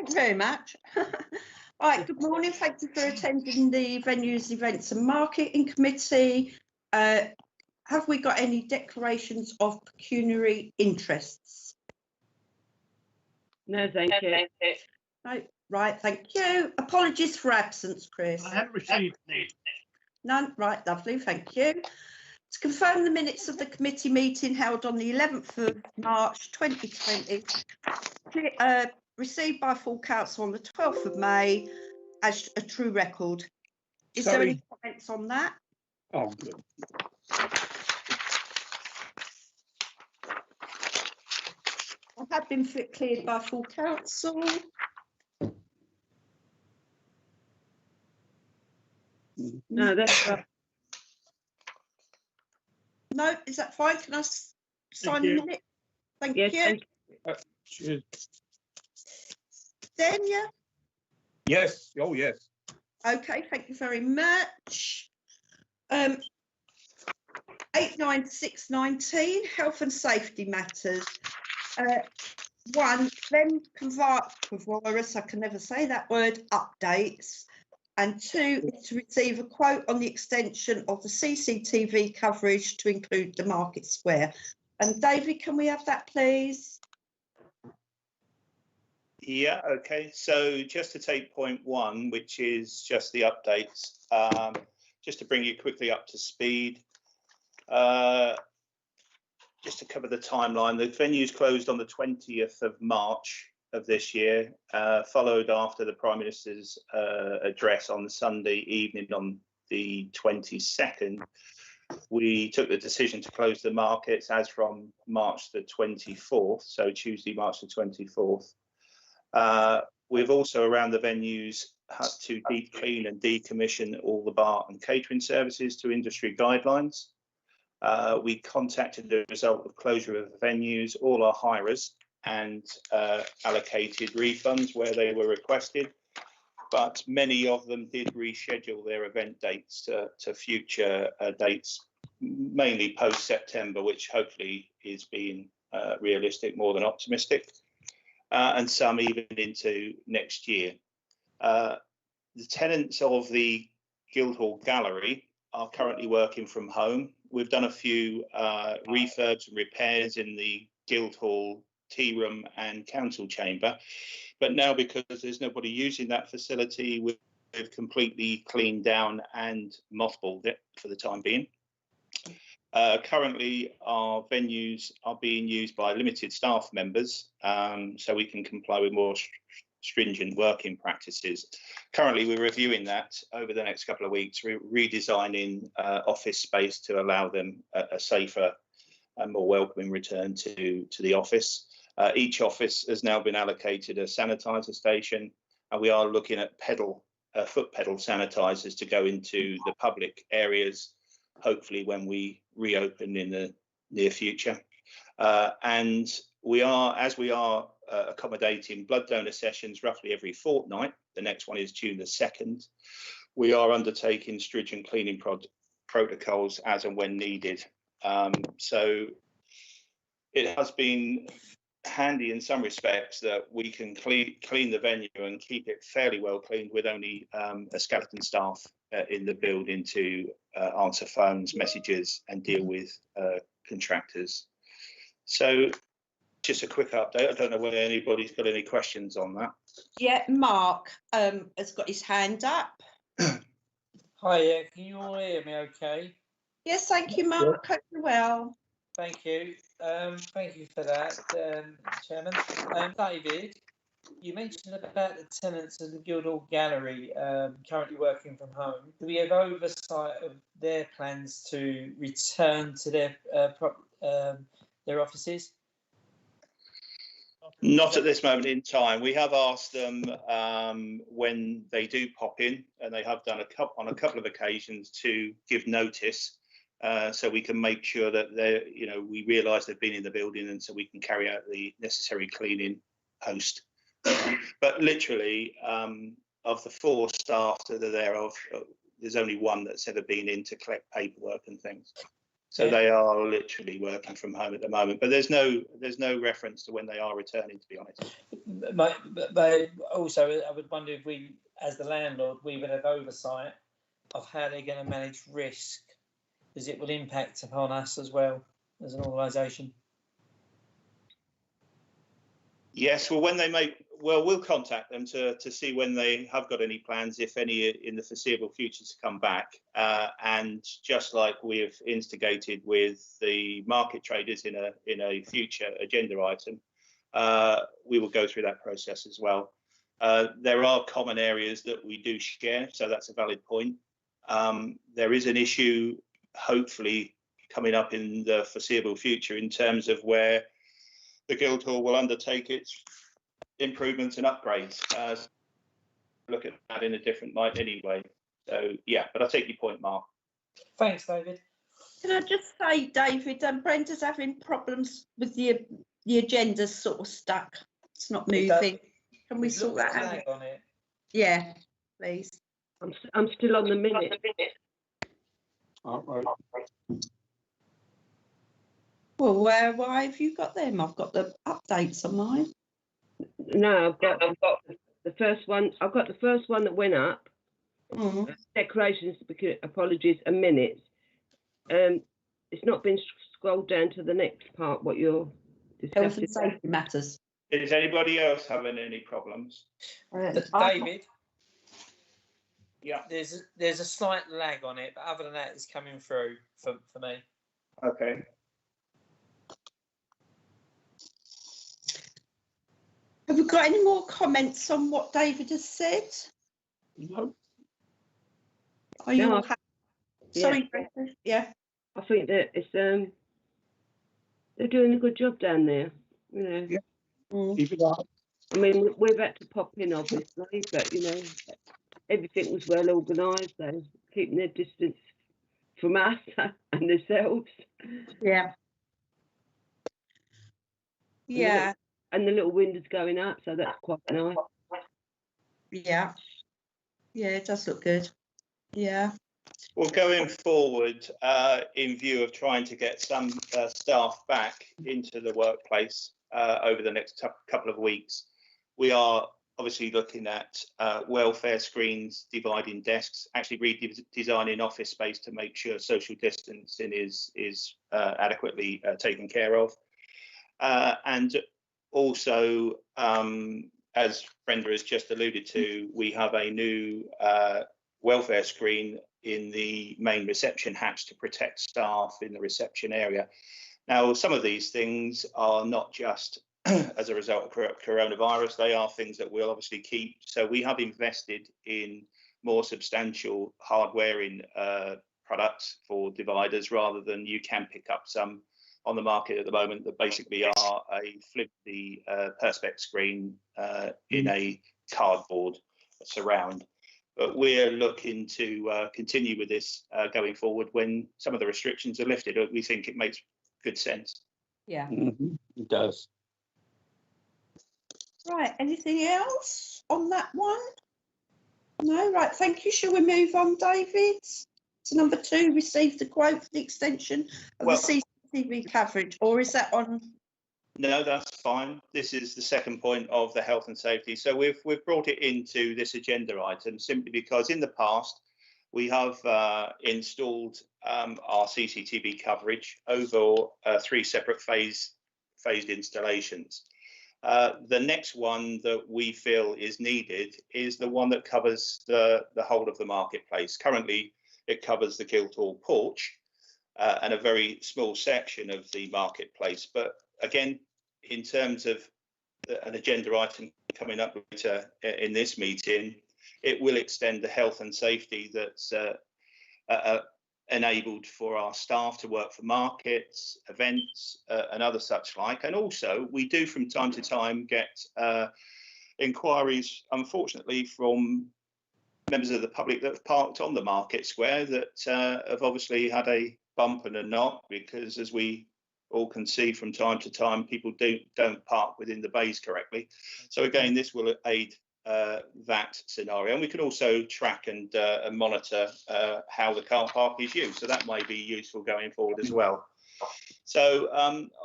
Thank you very much. Right, good morning. Thank you for attending the Venues, Events and Marketing Committee. Have we got any declarations of pecuniary interests? No, thank you. No, right, thank you. Apologies for absence, Chris. I haven't received any. None, right, lovely, thank you. To confirm the minutes of the committee meeting held on the 11th of March 2020, received by full council on the 12th of May as a true record. Is there any comments on that? Oh, good. I have been cleared by full council. No, that's right. No, is that fine? Can I sign the minute? Thank Yes, you. thank Cheers. Then, yeah. Yes. Oh, yes. Okay, thank you very much. 89619, health and safety matters. One, VEM virus, I can never say that word, updates. And two, is to receive a quote on the extension of the CCTV coverage to include the Market Square. And David, can we have that, please? Yeah, okay. So just to take point one, which is just the updates, just to bring you quickly up to speed. Just to cover the timeline, the venues closed on the 20th of March of this year, followed after the Prime Minister's address on the Sunday evening on the 22nd. We took the decision to close the markets as from March the 24th, so Tuesday, March the 24th. We've also around the venues had to deep clean and decommission all the bar and catering services to industry guidelines. We contacted the result of closure of the venues, all our hirers, and allocated refunds where they were requested. But many of them did reschedule their event dates to future dates, mainly post-September, which hopefully is being realistic more than optimistic, and some even into next year. The tenants of the Guildhall Gallery are currently working from home. We've done a few refurbs and repairs in the Guildhall tea room and council chamber, but now because there's nobody using that facility, we've completely cleaned down and mothballed it for the time being. Currently, our venues are being used by limited staff members, so we can comply with more stringent working practices. Currently, we're reviewing that over the next couple of weeks, redesigning office space to allow them a safer and more welcoming return to the office. Each office has now been allocated a sanitizer station, and we are looking at foot pedal sanitizers to go into the public areas, hopefully when we reopen in the near future. And we are accommodating blood donor sessions roughly every fortnight. The next one is June the 2nd. We are undertaking stringent cleaning protocols as and when needed. So it has been handy in some respects that we can clean the venue and keep it fairly well cleaned with only a skeleton staff in the building to answer phones, messages, and deal with contractors. So just a quick update. I don't know whether anybody's got any questions on that. Yeah, Mark has got his hand up. Hi, can you all hear me okay? Yes, thank you, Mark. Hope you're well. Thank you. Thank you for that, Chairman. David, you mentioned about the tenants of the Guildhall Gallery currently working from home. Do we have oversight of their plans to return to their offices? Not at this moment in time. We have asked them when they do pop in, and they have done on a couple of occasions to give notice, so we can make sure that we realise they've been in the building, and so we can carry out the necessary cleaning post. But literally, of the 4 staff that are thereof, there's only one that's ever been in to collect paperwork and things. So Yeah. they are literally working from home at the moment, but there's no reference to when they are returning, to be honest. But also, I would wonder if we, as the landlord, we would have oversight of how they're going to manage risk, because it will impact upon us as well as an organisation. Yes, well, we'll contact them to see when they have got any plans, if any, in the foreseeable future to come back. And just like we've instigated with the market traders in a future agenda item, we will go through that process as well. There are common areas that we do share, so that's a valid point. There is an issue, hopefully, coming up in the foreseeable future in terms of where the Guildhall will undertake its improvements and upgrades. Look at that in a different light anyway. So, yeah, but I'll take your point, Mark. Thanks, David. Can I just say, David, Brenda's having problems with the agenda's sort of stuck. It's not moving. Can we sort that out? Lag on it. Yeah, please. I'm still on the minute. All right. Well, why have you got them? I've got the updates on mine. No, I've got the first one. I've got the first one that went up. Mm. Decorations, apologies, and minutes. It's not been scrolled down to the next part. What you're Health discussing. and safety matters. Is anybody else having any problems? David, Yeah. there's a slight lag on it, but other than that, it's coming through for me. Okay. Have we got any more comments on what David has said? No. Are you No, all happy? Sorry, Brenda. Yeah. I think that it's they're doing a good job down there. You know. Yeah. Mm. Keep it up. I mean, we've had to pop in, obviously, but you know, everything was well organised. They're keeping their distance from us and themselves. Yeah. Yeah. And the little windows going up, so that's quite nice. Yeah. Yeah, it does look good. Yeah. Well, going forward, in view of trying to get some staff back into the workplace over the next couple of weeks, we are obviously looking at welfare screens, dividing desks, actually redesigning office space to make sure social distancing is adequately taken care of. And also, as Brenda has just alluded to, we have a new welfare screen in the main reception hatch to protect staff in the reception area. Now, some of these things are not just as a result of coronavirus, they are things that we'll obviously keep. So we have invested in more substantial hardware in products for dividers, rather than you can pick up some on the market at the moment that basically are a flimsy perspex screen in a cardboard surround. But we're looking to continue with this going forward when some of the restrictions are lifted. We think it makes good sense. Yeah. It does. Right. Anything else on that one? No. Right. Thank you. Shall we move on, David? To number 2, received the quote for the extension of the CCTV coverage, or is that on? No, that's fine. This is the second point of the health and safety. So we've brought it into this agenda item simply because in the past we have installed our CCTV coverage over 3 separate phased installations. The next one that we feel is needed is the one that covers the whole of the marketplace. Currently, it covers the Guildhall porch and a very small section of the marketplace. But again, in terms of an agenda item coming up later in this meeting, it will extend the health and safety that's enabled for our staff to work for markets, events, and other such like. And also, we do from time to time get inquiries, unfortunately, from members of the public that have parked on the market square that have obviously had a bump and a knock, because as we all can see from time to time, people don't park within the bays correctly. So again, this will aid that scenario, and we can also track and monitor how the car park is used. So that may be useful going forward as well. So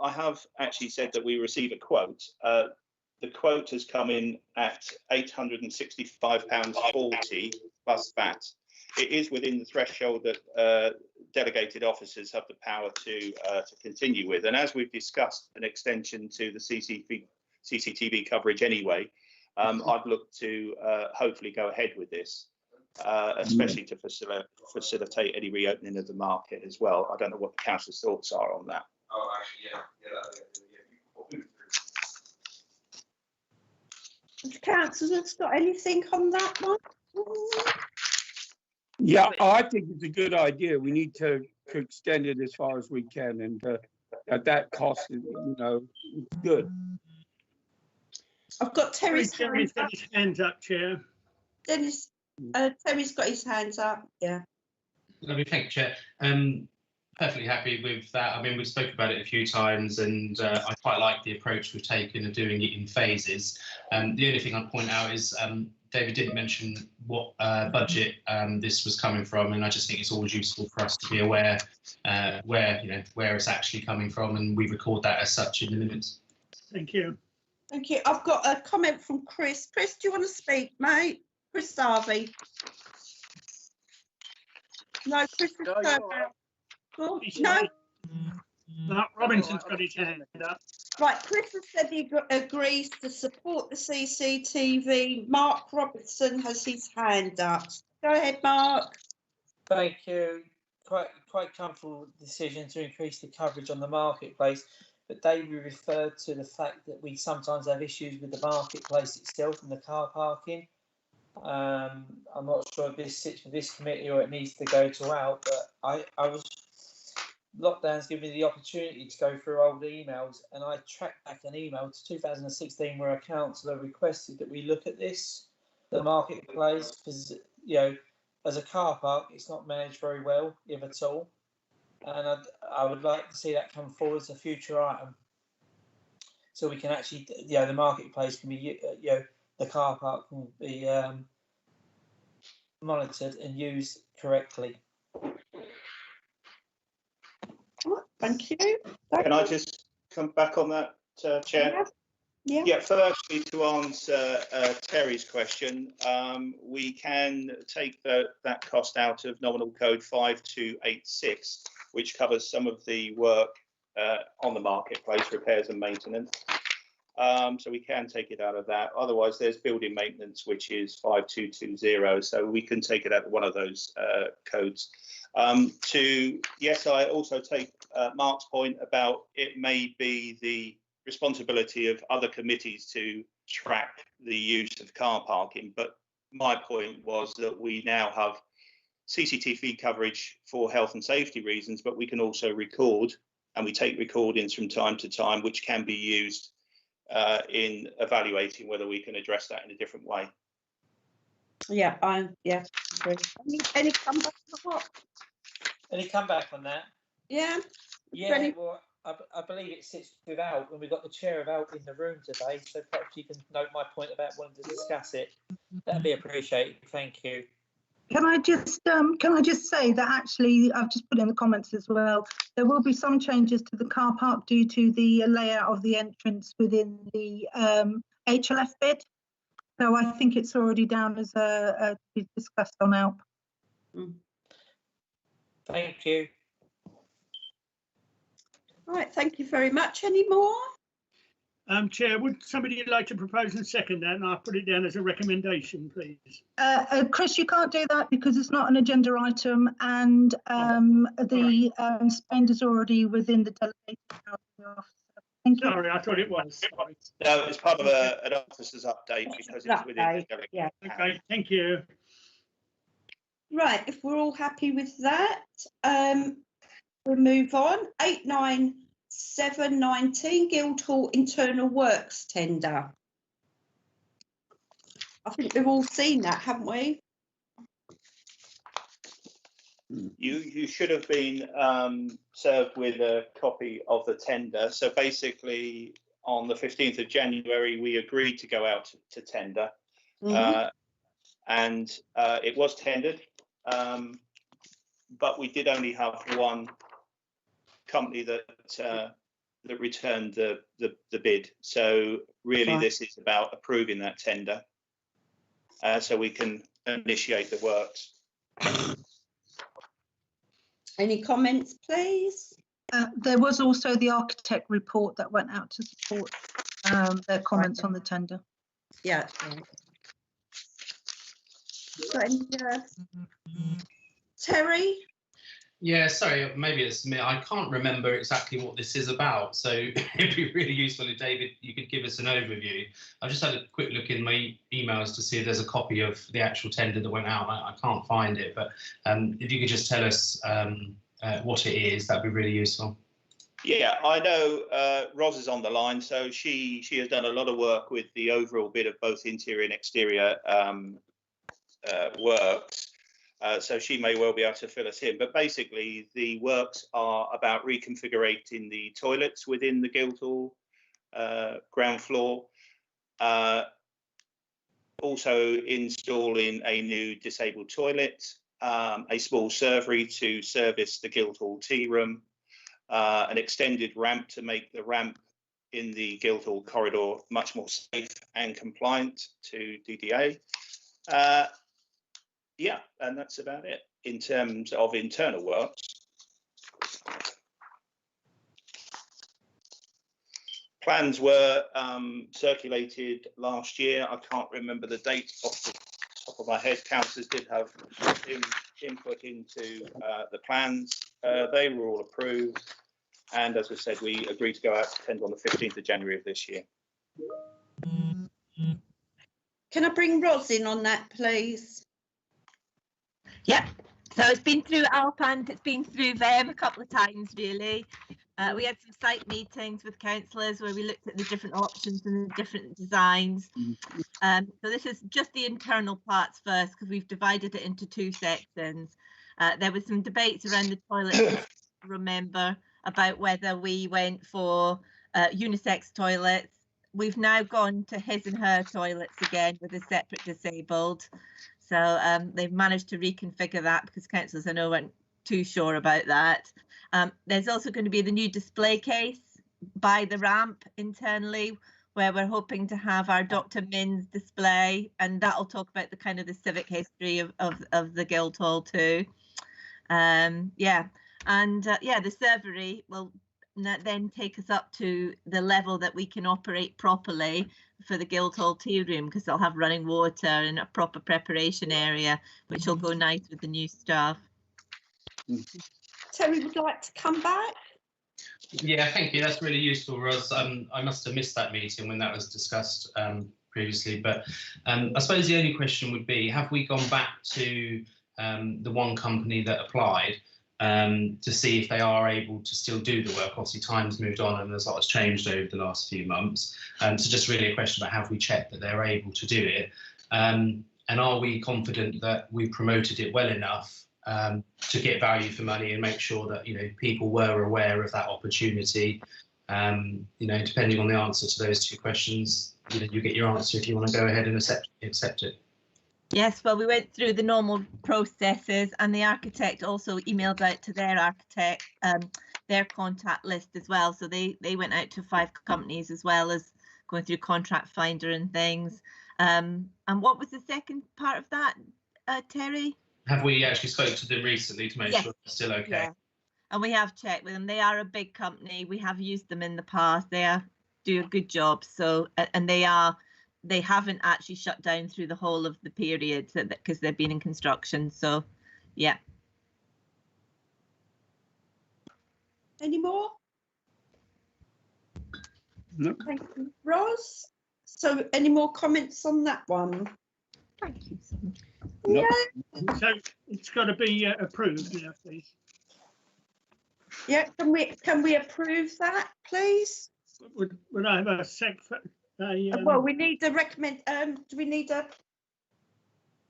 I have actually said that we receive a quote. The quote has come in at £865.40 plus VAT. It is within the threshold that delegated officers have the power to continue with. And as we've discussed an extension to the CCTV coverage anyway, I'd look to hopefully go ahead with this, especially to facilitate any reopening of the market as well. I don't know what the council's thoughts are on that. Oh, actually, yeah. Have councillors got anything on that one? Yeah, I think it's a good idea. We need to extend it as far as we can, and at that cost, good. I've got Terry's Terry's hand up. got his hands up, Chair. Dennis, Terry's got his hands up. Yeah. Lovely, thank you, Chair. Perfectly happy with that. I mean, we've spoken about it a few times, and I quite like the approach we've taken of doing it in phases. The only thing I'd point out is David didn't mention what budget this was coming from, and I just think it's always useful for us to be aware where it's actually coming from, and we record that as such in the minutes. Thank you. Thank you. I've got a comment from Chris. Chris, do you want to speak, mate? Chris Harvey. No, Chris is oh, no. Mark Robinson's got his hand up. Right, Chris has said he agrees to support the CCTV. Mark Robinson has his hand up. Go ahead, Mark. Thank you. Quite comfortable decision to increase the coverage on the marketplace, but David referred to the fact that we sometimes have issues with the marketplace itself and the car parking. I'm not sure if this sits with this committee or it needs to go to out, but I was lockdown's given me the opportunity to go through old emails, and I tracked back an email to 2016 where a councillor requested that we look at this, the marketplace, because as a car park it's not managed very well, if at all, and I would like to see that come forward as a future item, so we can actually the marketplace can be the car park can be monitored and used correctly. Thank you. Can I just come back on that, Chair? Yeah. Firstly, to answer Terry's question, we can take that cost out of nominal code 5286, which covers some of the work on the marketplace, repairs and maintenance. So we can take it out of that. Otherwise, there's building maintenance, which is 5220. So we can take it out of one of those codes. Yes, I also take Mark's point about it may be the responsibility of other committees to track the use of car parking. But my point was that we now have CCTV coverage for health and safety reasons, but we can also record, and we take recordings from time to time, which can be used in evaluating whether we can address that in a different way. Yeah, agree. Any comeback on that? Any comeback on that? Yeah. Yeah, well, I believe it sits with Al, and we've got the chair of Al in the room today, so perhaps you can note my point about wanting to discuss it. That'd be appreciated. Thank you. Can I just say that actually I've just put in the comments as well, there will be some changes to the car park due to the layout of the entrance within the HLF bid. So I think it's already down as discussed on ALP. Thank you. Right, thank you very much. Any more? Chair, would somebody like to propose and second that, and I'll put it down as a recommendation, please? Chris, you can't do that because it's not an agenda item, and the spend is already within the delegated power. Thank you. Sorry, I thought it was. Sorry. No, it's part of an officer's update because it's within the delegation. Yeah. Okay, thank you. Right, if we're all happy with that, we'll move on. 89719 Guildhall Internal Works tender. I think we've all seen that, haven't we? You should have been served with a copy of the tender. So basically, on the 15th of January, we agreed to go out to tender. and it was tendered, but we did only have one company that returned the bid. So really, this is about approving that tender, so we can initiate the works. Any comments, please? There was also the architect report that went out to support their comments on the tender. Yeah. Got any, Terry? Yeah, sorry, maybe it's me. I can't remember exactly what this is about, so it'd be really useful if, David, you could give us an overview. I've just had a quick look in my emails to see if there's a copy of the actual tender that went out. I can't find it, but if you could just tell us what it is, that'd be really useful. Yeah, I know Ros is on the line, so she has done a lot of work with the overall bit of both interior and exterior works. So she may well be able to fill us in. But basically, the works are about reconfiguring the toilets within the Guildhall ground floor. Also installing a new disabled toilet, a small servery to service the Guildhall tea room, an extended ramp to make the ramp in the Guildhall corridor much more safe and compliant to DDA. Yeah, and that's about it in terms of internal works. Plans were circulated last year. I can't remember the date off the top of my head. Councillors did have input into the plans. They were all approved. And as I said, we agreed to go out to tender on the 15th of January of this year. Can I bring Ros in on that, please? Yep. So it's been through Alpant, it's been through VEM a couple of times, really. We had some site meetings with councillors where we looked at the different options and the different designs. So this is just the internal parts first, because we've divided it into two sections. There was some debates around the toilets, remember, about whether we went for unisex toilets. We've now gone to his and her toilets again with a separate disabled. So they've managed to reconfigure that because councillors, I know, weren't too sure about that. There's also going to be the new display case by the ramp internally, where we're hoping to have our Dr. Min's display, and that'll talk about the kind of the civic history of the Guildhall too. Yeah, and yeah, the servery will then take us up to the level that we can operate properly for the Guildhall tea room, because they'll have running water and a proper preparation area, which will go nice with the new staff. Terry would like to come back. Yeah, thank you. That's really useful, Ros. I must have missed that meeting when that was discussed previously, but I suppose the only question would be, have we gone back to the one company that applied to see if they are able to still do the work? Obviously, time's moved on and there's a lot has changed over the last few months. So just really a question about, have we checked that they're able to do it? And are we confident that we promoted it well enough to get value for money and make sure that, you know, people were aware of that opportunity? You know, depending on the answer to those two questions, you know, you get your answer if you want to go ahead and accept it. Yes, well, we went through the normal processes, and the architect also emailed out to their architect their contact list as well. So they went out to 5 companies as well as going through Contract Finder and things. And what was the second part of that, Terry? Have we actually spoke to them recently to make sure it's still okay? Yeah. And we have checked with them. They are a big company. We have used them in the past. They do a good job. So, and they haven't actually shut down through the whole of the period because they've been in construction. So, yeah. Any more? No. Thank you, Ros. So, any more comments on that one? Thank you so much. No. Yeah. So it's got to be approved now, please. Yeah. Can we approve that, please? Would I have a sec? Well, we need a recommend. Do we need a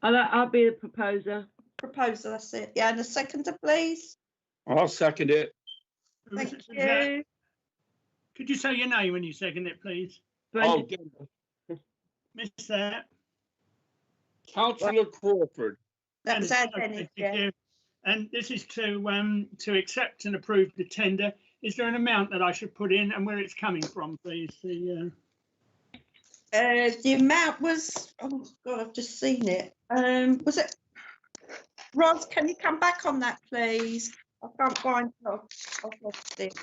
I'll be the proposer. proposer? That's it. Yeah, and a seconder, please. I'll second it. Thank you. Could you say your name when you second it, please? Oh, Brenda, Miss that. Councillor Crawford. That was And- our Dennis, thank yeah. you. And this is to accept and approve the tender. Is there an amount that I should put in and where it's coming from, please? The amount was, oh God, I've just seen it. Was it, Roz, can you come back on that, please? I can't find it. I've lost it.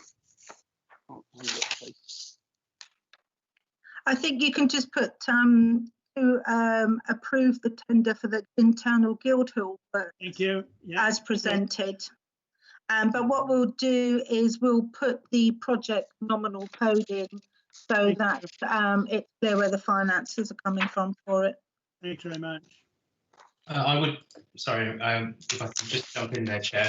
I think you can just put to approve the tender for the internal Guildhall work Thank you. Yeah. as presented. But what we'll do is we'll put the project nominal code in so that it's clear where the finances are coming from for it. Thank you very much. I would, sorry, if I could just jump in there, Chair.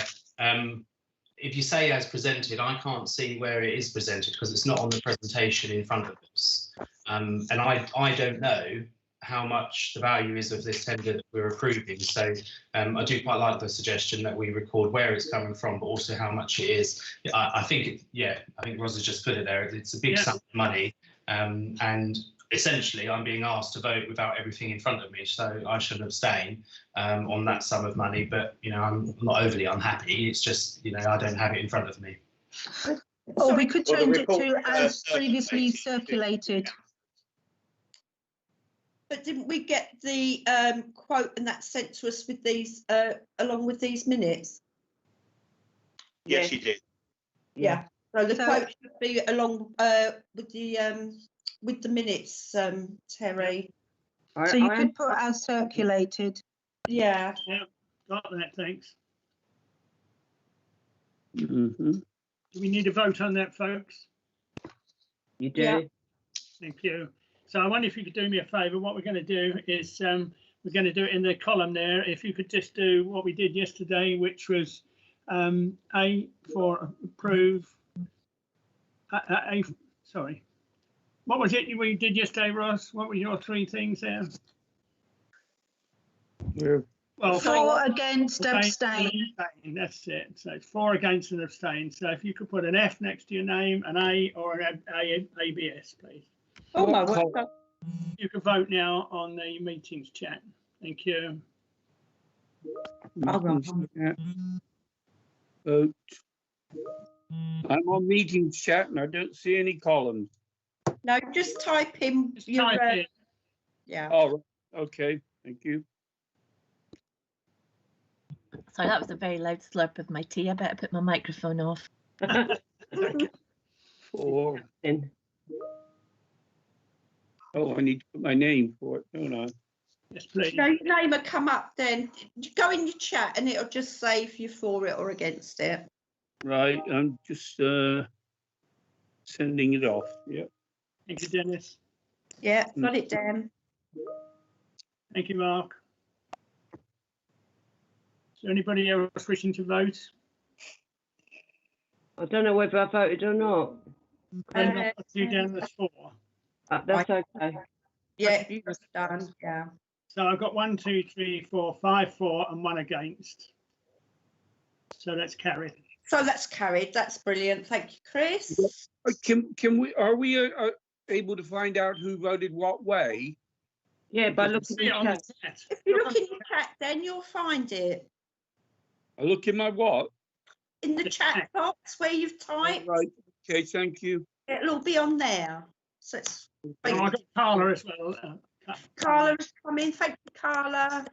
If you say as presented, I can't see where it is presented because it's not on the presentation in front of us. And I don't know how much the value is of this tender that we're approving. So I do quite like the suggestion that we record where it's coming from, but also how much it is. I think, I think Roz has just put it there. It's a big sum of money. And essentially, I'm being asked to vote without everything in front of me. So I should abstain on that sum of money. But, you know, I'm not overly unhappy. It's just, you know, I don't have it in front of me. Or we could Well, the change it report, to as previously circulated. circulated. But didn't we get the quote and that sent to us with these, along with these minutes? Yes, you did. Yeah. So the So- quote should be along with the minutes, Terry. So you could put as circulated. Yeah. Got that, thanks. Mm-hmm. Do we need a vote on that, folks? You do. Yeah. Thank you. So I wonder if you could do me a favour. What we're going to do is we're going to do it in the column there. If you could just do what we did yesterday, which was A for approve. Sorry. What was it we did yesterday, Ross? What were your three things there? Well, For, against, against abstain. and abstain, that's it. So it's for, against and abstain. So if you could put an F next to your name, an A or an ABS, please. Oh my word. You can vote now on the meetings chat. Thank you. Vote. I'm on meetings chat and I don't see any columns. No, just type in Just your. type in. Yeah. Oh, okay, thank you. Sorry, that was a very loud slurp of my tea. I better put my microphone off. Four. Oh, I need to put my name for it, don't I? Yes, please. No, your name will come up then. Go in your chat and it'll just say if you're for it or against it. Right, I'm just sending it off. Yep. Thank you, Dennis. Yeah, got it down. Thank you, Mark. Is there anybody else wishing to vote? I don't know whether I voted or not. Then I'll put you down as 4. That's okay. Yeah, you've done. Yeah. So I've got 1, 2, 3, 4, 5 for and 1 against. So that's carried. So that's carried. That's brilliant. Thank you, Chris. Can we, are we able to find out who voted what way? Yeah, by looking See it at on the the chat. chat. If you look in your chat, then you'll find it. I look in my what? In the chat box where you've typed, Right, okay, thank you. it'll all be on there. So it's Oh, I've got Carla as well. Carla has come in. Thank you, Carla.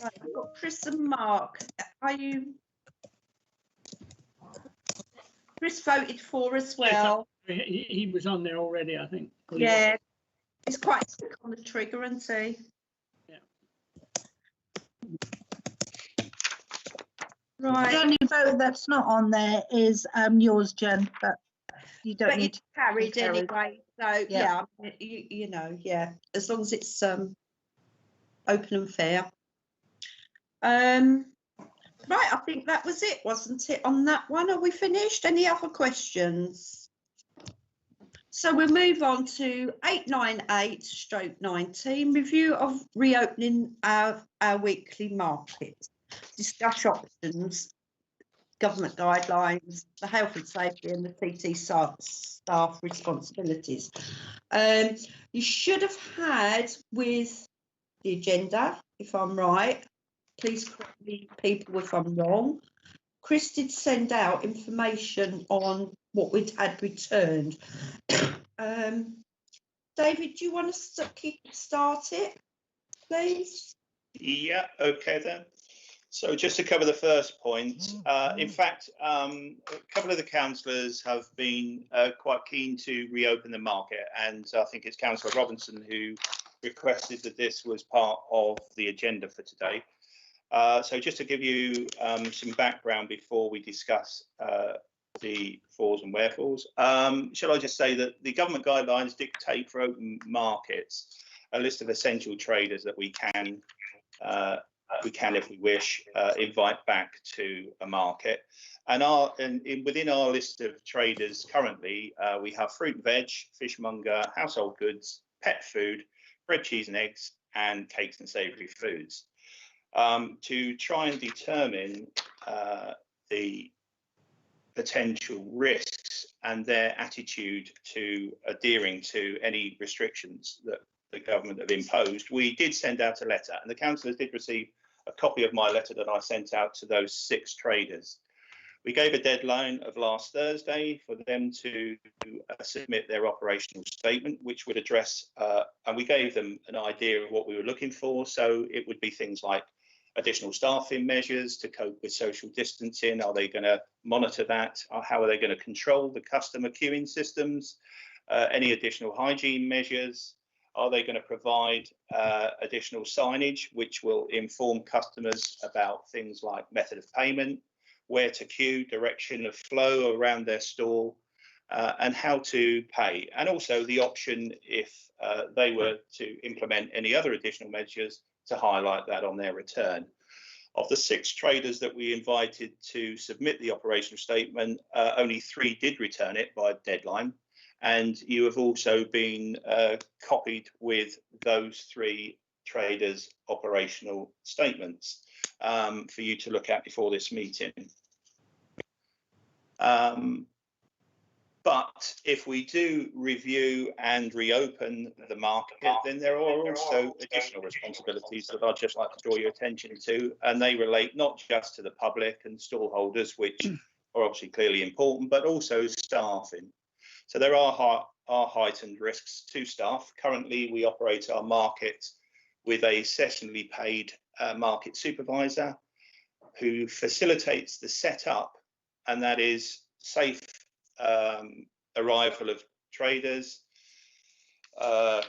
Right, we've got Chris and Mark. Are you? Chris voted for as well. He was on there already, I think. Yeah, he's quite quick on the trigger, isn't he? Yeah. Right. The only vote that's not on there is yours, Jen, but you don't But need it's carried carried. anyway, so yeah, you know, yeah, as long as it's open and fair. Right, I think that was it, wasn't it, on that one? Are we finished? Any other questions? So we'll move on to 898/19, review of reopening our weekly markets. Discuss options. government guidelines, the health and safety and the TT staff responsibilities. You should have had with the agenda, if I'm right, please correct me people if I'm wrong, Chris did send out information on what we'd had returned. David, do you want to start it, please? Yeah, okay then. So just to cover the first point, in fact, a couple of the councillors have been quite keen to reopen the market, and I think it's Councillor Robinson who requested that this was part of the agenda for today. So just to give you some background before we discuss the fors and wherefores, shall I just say that the government guidelines dictate for open markets a list of essential traders that we can, if we wish, invite back to a market. And within our list of traders currently, we have fruit and veg, fishmonger, household goods, pet food, bread, cheese and eggs, and cakes and savoury foods. To try and determine the potential risks and their attitude to adhering to any restrictions that the government have imposed, we did send out a letter, and the councillors did receive a copy of my letter that I sent out to those 6 traders. We gave a deadline of last Thursday for them to submit their operational statement, which would address, and we gave them an idea of what we were looking for. So it would be things like additional staffing measures to cope with social distancing. Are they going to monitor that? Or how are they going to control the customer queuing systems? Any additional hygiene measures? Are they going to provide additional signage which will inform customers about things like method of payment, where to queue, direction of flow around their stall, and how to pay? And also the option, if they were to implement any other additional measures, to highlight that on their return. Of the 6 traders that we invited to submit the operational statement, only 3 did return it by deadline. And you have also been copied with those 3 traders' operational statements for you to look at before this meeting. But if we do review and reopen the market, then there are also additional responsibilities that I'd just like to draw your attention to, and they relate not just to the public and stallholders, which are obviously clearly important, but also staffing. So there are heightened risks to staff. Currently, we operate our market with a sessionally paid market supervisor who facilitates the setup, and that is safe arrival of traders,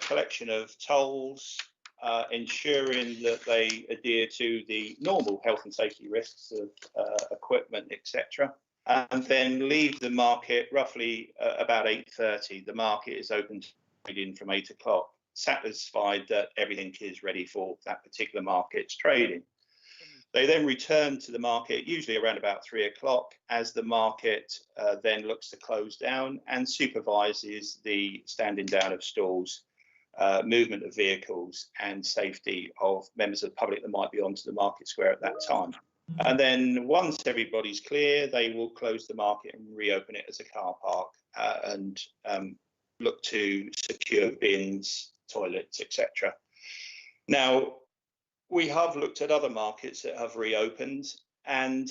collection of tolls, ensuring that they adhere to the normal health and safety risks of equipment, etc. And then leave the market roughly about 8:30. The market is open to trading from 8 o'clock, satisfied that everything is ready for that particular market's trading. They then return to the market, usually around about 3 o'clock, as the market then looks to close down and supervises the standing down of stalls, movement of vehicles and safety of members of the public that might be onto the market square at that time. And then once everybody's clear, they will close the market and reopen it as a car park and look to secure bins, toilets, etc. Now, we have looked at other markets that have reopened, and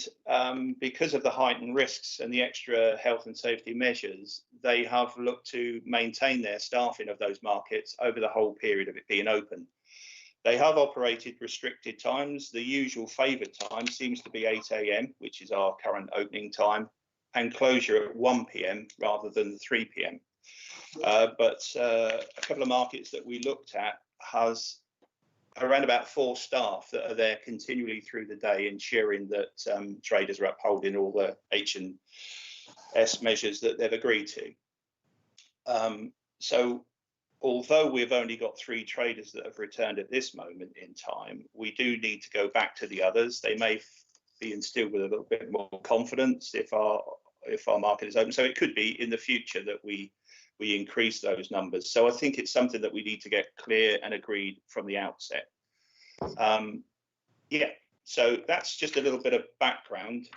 because of the heightened risks and the extra health and safety measures, they have looked to maintain their staffing of those markets over the whole period of it being open. They have operated restricted times. The usual favoured time seems to be 8 a.m, which is our current opening time, and closure at 1 p.m. rather than 3 p.m. But a couple of markets that we looked at has around about 4 staff that are there continually through the day, ensuring that traders are upholding all the H&S measures that they've agreed to. So although we've only got 3 traders that have returned at this moment in time, we do need to go back to the others. They may be instilled with a little bit more confidence if our market is open. So it could be in the future that we increase those numbers. So I think it's something that we need to get clear and agreed from the outset. Yeah, so that's just a little bit of background.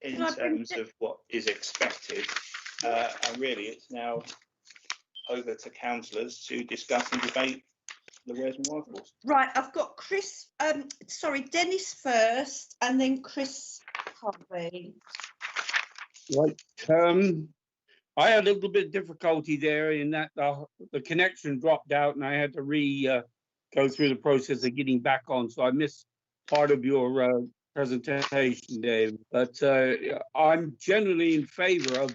in Can I bring terms of what is expected. And really, it's now over to councillors to discuss and debate the Where's My Workforce. Right, I've got Chris, Dennis first, and then Chris Harvey. Right. I had a little bit of difficulty there in that the connection dropped out and I had to go through the process of getting back on. So I missed part of your presentation, Dave. But I'm generally in favour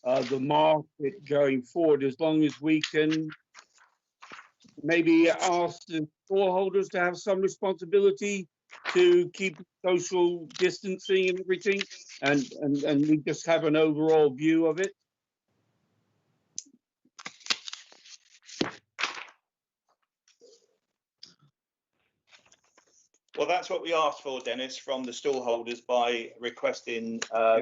of the market going forward, as long as we can maybe ask the store holders to have some responsibility to keep social distancing and everything, and we just have an overall view of it. Well, that's what we asked for, Dennis, from the stall holders by requesting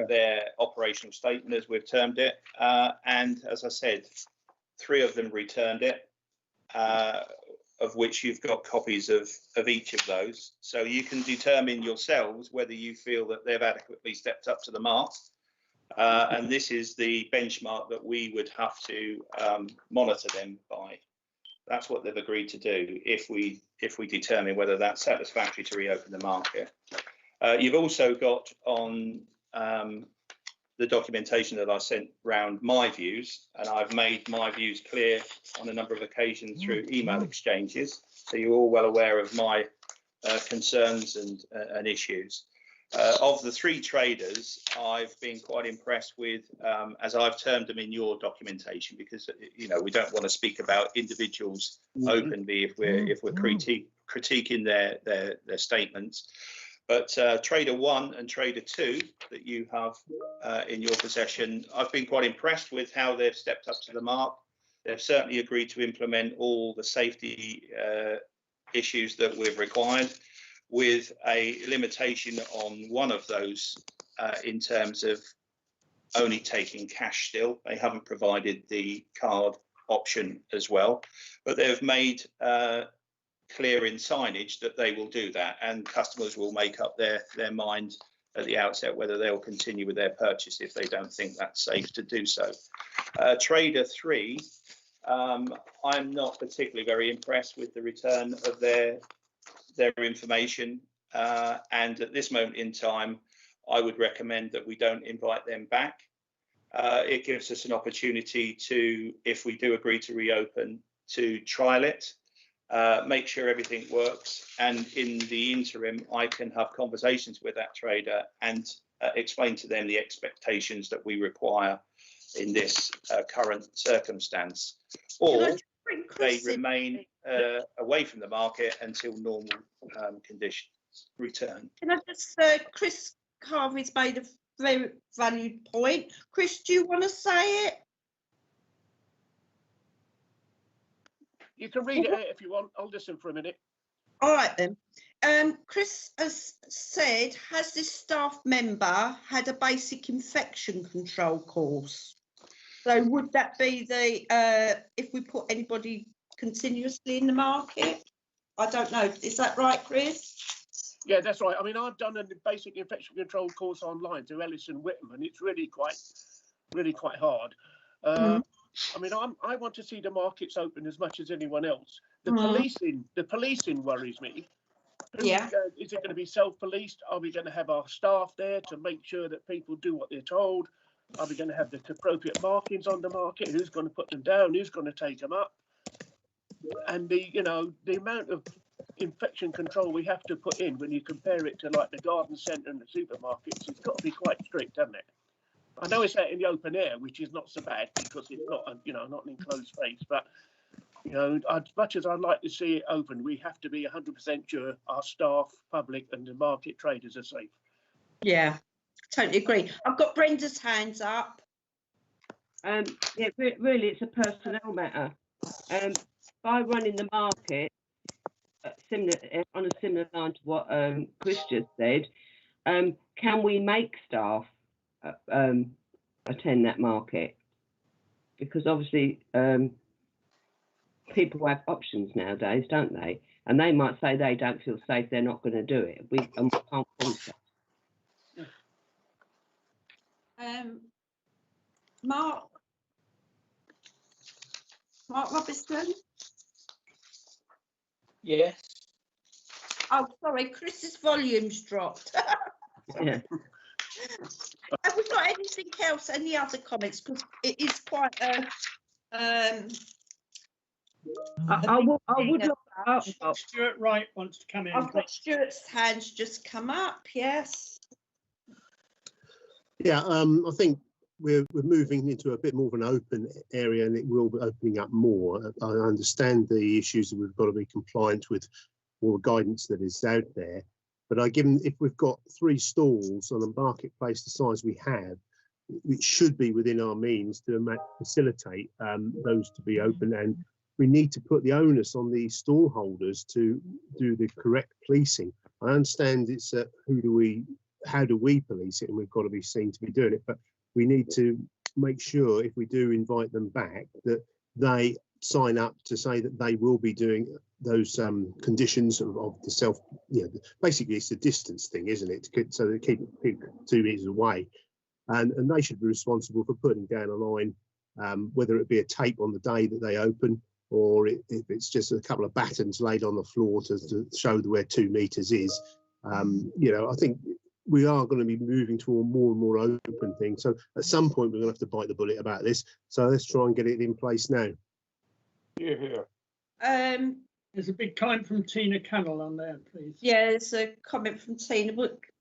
their operational statement, as we've termed it. And as I said, 3 of them returned it, of which you've got copies of each of those. So you can determine yourselves whether you feel that they've adequately stepped up to the mark. And this is the benchmark that we would have to monitor them by. That's what they've agreed to do if we determine whether that's satisfactory to reopen the market. You've also got on the documentation that I sent round my views, and I've made my views clear on a number of occasions through email exchanges. So you're all well aware of my concerns and issues. Of the 3 traders, I've been quite impressed with, as I've termed them in your documentation, because we don't want to speak about individuals openly if we're critiquing their statements. But Trader 1 and Trader 2 that you have in your possession, I've been quite impressed with how they've stepped up to the mark. They've certainly agreed to implement all the safety issues that we've required, with a limitation on one of those in terms of only taking cash still. They haven't provided the card option as well, but they've made clear in signage that they will do that, and customers will make up their mind at the outset whether they'll continue with their purchase if they don't think that's safe to do so. Trader 3, I'm not particularly very impressed with the return of their information, and at this moment in time I would recommend that we don't invite them back. It gives us an opportunity to, if we do agree to reopen, to trial it, make sure everything works, and in the interim I can have conversations with that trader and explain to them the expectations that we require in this current circumstance, or they remain away from the market until normal conditions return. Can I just, Chris Harvey's made a very valued point. Chris, do you want to say it? You can read it out if you want. I'll listen for a minute. All right then. Chris has said, has this staff member had a basic infection control course? So would that be the, if we put anybody continuously in the market? I don't know. Is that right, Chris? Yeah, that's right. I mean, I've done a basic infection control course online through Ellis and Whittam, and it's really quite hard. I mean, I want to see the markets open as much as anyone else. The policing worries me. Yeah. Is it going to be self-policed? Are we going to have our staff there to make sure that people do what they're told? Are we going to have the appropriate markings on the market? Who's going to put them down? Who's going to take them up? And the amount of infection control we have to put in when you compare it to like the garden centre and the supermarkets, it's got to be quite strict, hasn't it? I know it's out in the open air, which is not so bad because it's not, not an enclosed space. But as much as I'd like to see it open, we have to be 100% sure our staff, public, and the market traders are safe. Yeah, totally agree. I've got Brenda's hands up. Yeah, really, it's a personnel matter. By running the market on a similar line to what Chris just said, can we make staff attend that market? Because obviously people have options nowadays, don't they? And they might say they don't feel safe, they're not going to do it. We can't force it. Mark Robertson. Yes. Oh, sorry, Chris's volume's dropped. Yeah. Have we got anything else? Any other comments? Because it is quite a. I would like. Stuart Wright wants to come in. I've got Stuart's hands just come up. Yes. Yeah, I think we're moving into a bit more of an open area, and it will be opening up more. I understand the issues that we've got to be compliant with all the guidance that is out there. But given if we've got 3 stalls on a marketplace the size we have, it should be within our means to facilitate those to be open, and we need to put the onus on the stall holders to do the correct policing. I understand it's how do we police it, and we've got to be seen to be doing it, but we need to make sure if we do invite them back that they sign up to say that they will be doing those conditions of the self, basically it's the distance thing, isn't it? So they keep people 2 meters away, and they should be responsible for putting down a line, whether it be a tape on the day that they open, or if it's just a couple of battens laid on the floor to show where 2 meters is. I think we are going to be moving to a more and more open thing. So at some point we're going to have to bite the bullet about this. So let's try and get it in place now. Yeah. There's a big comment from Tina Cannell on there, please. Yeah, there's a comment from Tina.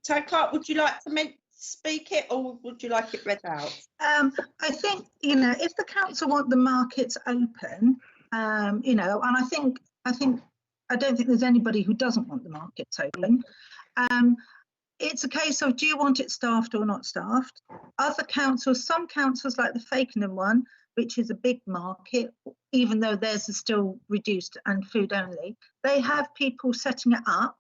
Tony Clark, would you like to speak it, or would you like it read out? I think, if the council want the markets open, and I don't think there's anybody who doesn't want the markets open. It's a case of, do you want it staffed or not staffed? Other councils, some councils like the Fakenham one, which is a big market, even though theirs is still reduced and food only, they have people setting it up,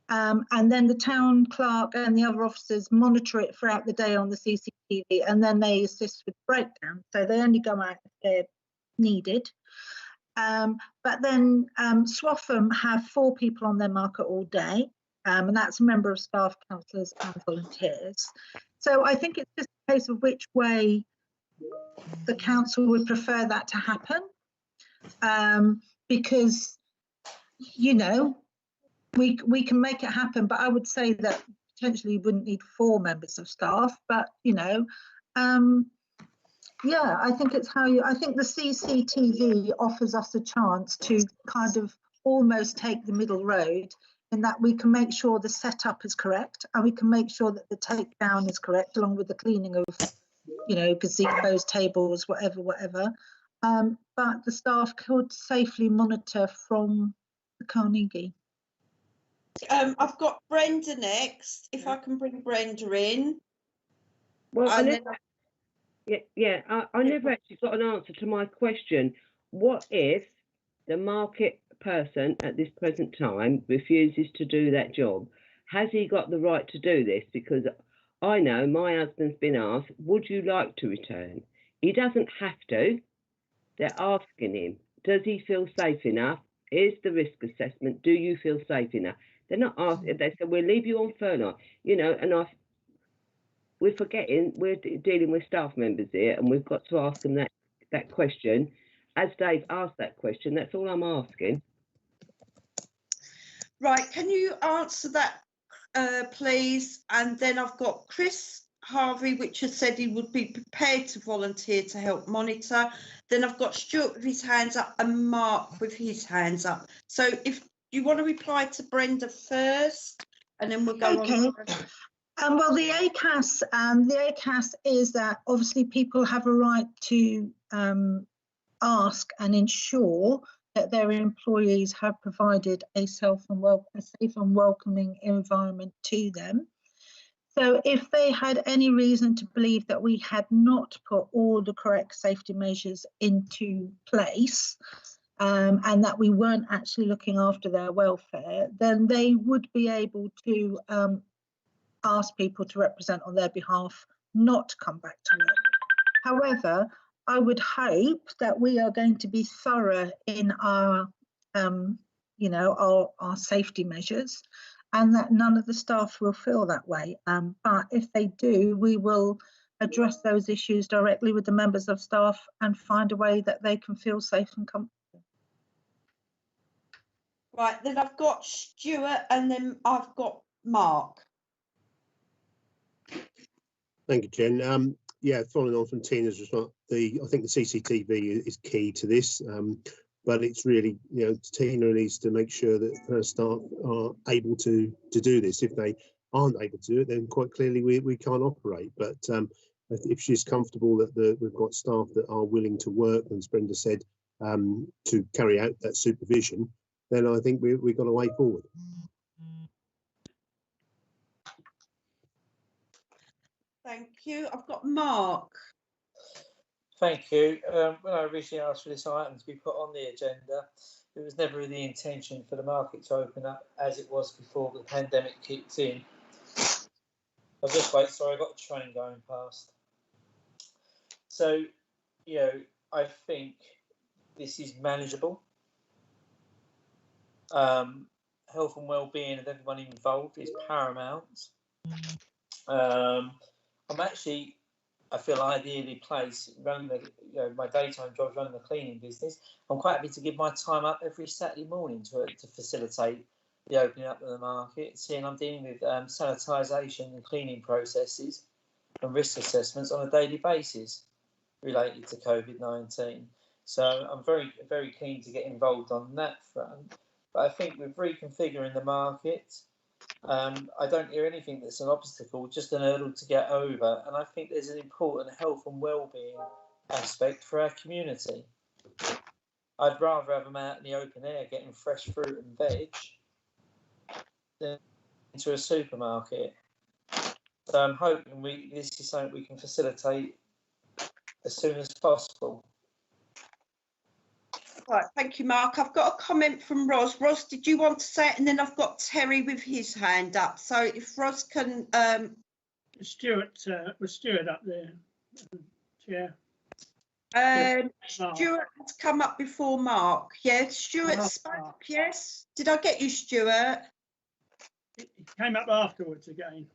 and then the town clerk and the other officers monitor it throughout the day on the CCTV, and then they assist with breakdown. So they only go out if they're needed. But then Swaffham have 4 people on their market all day. And that's a member of staff, councillors and volunteers. So I think it's just a case of which way the council would prefer that to happen. Because, we can make it happen, but I would say that potentially you wouldn't need 4 members of staff, but, yeah, I think I think the CCTV offers us a chance to kind of almost take the middle road, in that we can make sure the setup is correct, and we can make sure that the takedown is correct, along with the cleaning of, gazebos, tables, whatever. But the staff could safely monitor from the Carnegie. I've got Brenda next. If I can bring Brenda in. Well, I And never actually got an answer to my question. What if the market person at this present time refuses to do that job? Has he got the right to do this? Because I know my husband's been asked, would you like to return? He doesn't have to. They're asking him, does he feel safe enough? Here's the risk assessment. Do you feel safe enough? They're not asking. They said, we'll leave you on furlough, and we're forgetting we're dealing with staff members here, and we've got to ask them that question. As Dave asked that question, that's all I'm asking. Right, can you answer that, please? And then I've got Chris Harvey, which has said he would be prepared to volunteer to help monitor. Then I've got Stuart with his hands up and Mark with his hands up. So if you want to reply to Brenda first, and then we'll go on. Well, the ACAS is that obviously people have a right to ask and ensure that their employees have provided a safe and welcoming environment to them. So if they had any reason to believe that we had not put all the correct safety measures into place, and that we weren't actually looking after their welfare, then they would be able to ask people to represent on their behalf not to come back to work. However, I would hope that we are going to be thorough in our, our safety measures, and that none of the staff will feel that way. But if they do, we will address those issues directly with the members of staff and find a way that they can feel safe and comfortable. Right, then I've got Stuart and then I've got Mark. Thank you, Jen. Yeah, following on from Tina's response, I think the CCTV is key to this, but it's really, Tina needs to make sure that her staff are able to do this. If they aren't able to do it, then quite clearly we can't operate. But if she's comfortable that we've got staff that are willing to work, and as Brenda said, to carry out that supervision, then I think we've got a way forward. Thank you. I've got Mark. Thank you. When I originally asked for this item to be put on the agenda, it was never the intention for the market to open up as it was before the pandemic kicked in. I'll just wait. Sorry, I've got a train going past. So, I think this is manageable. Health and well-being of everyone involved is paramount. I feel ideally placed running my daytime job, running the cleaning business. I'm quite happy to give my time up every Saturday morning to facilitate the opening up of the market, seeing I'm dealing with sanitisation and cleaning processes and risk assessments on a daily basis related to COVID-19. So I'm very, very keen to get involved on that front. But I think with reconfiguring the market, I don't hear anything that's an obstacle, just an hurdle to get over. And I think there's an important health and well-being aspect for our community. I'd rather have them out in the open air getting fresh fruit and veg than into a supermarket. So I'm hoping this is something we can facilitate as soon as possible. Right, thank you, Mark. I've got a comment from Ros. Ros, did you want to say it? And then I've got Terry with his hand up. So if Ros can... Stuart, was Stuart up there? Chair. Stuart has come up before Mark. Yes, Stuart spoke, yes. Did I get you, Stuart? He came up afterwards again.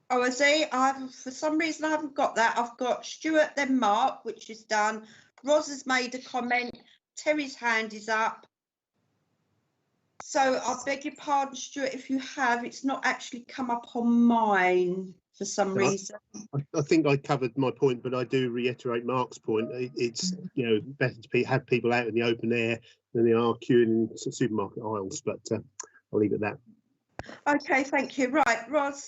Oh, is he? For some reason, I haven't got that. I've got Stuart, then Mark, which is done. Ros has made a comment. Terry's hand is up. So I beg your pardon, Stuart, if you have, it's not actually come up on mine for some reason. I think I covered my point, but I do reiterate Mark's point. It's better to have people out in the open air than they are queuing in supermarket aisles, but I'll leave it at that. Okay, thank you. Right, Ros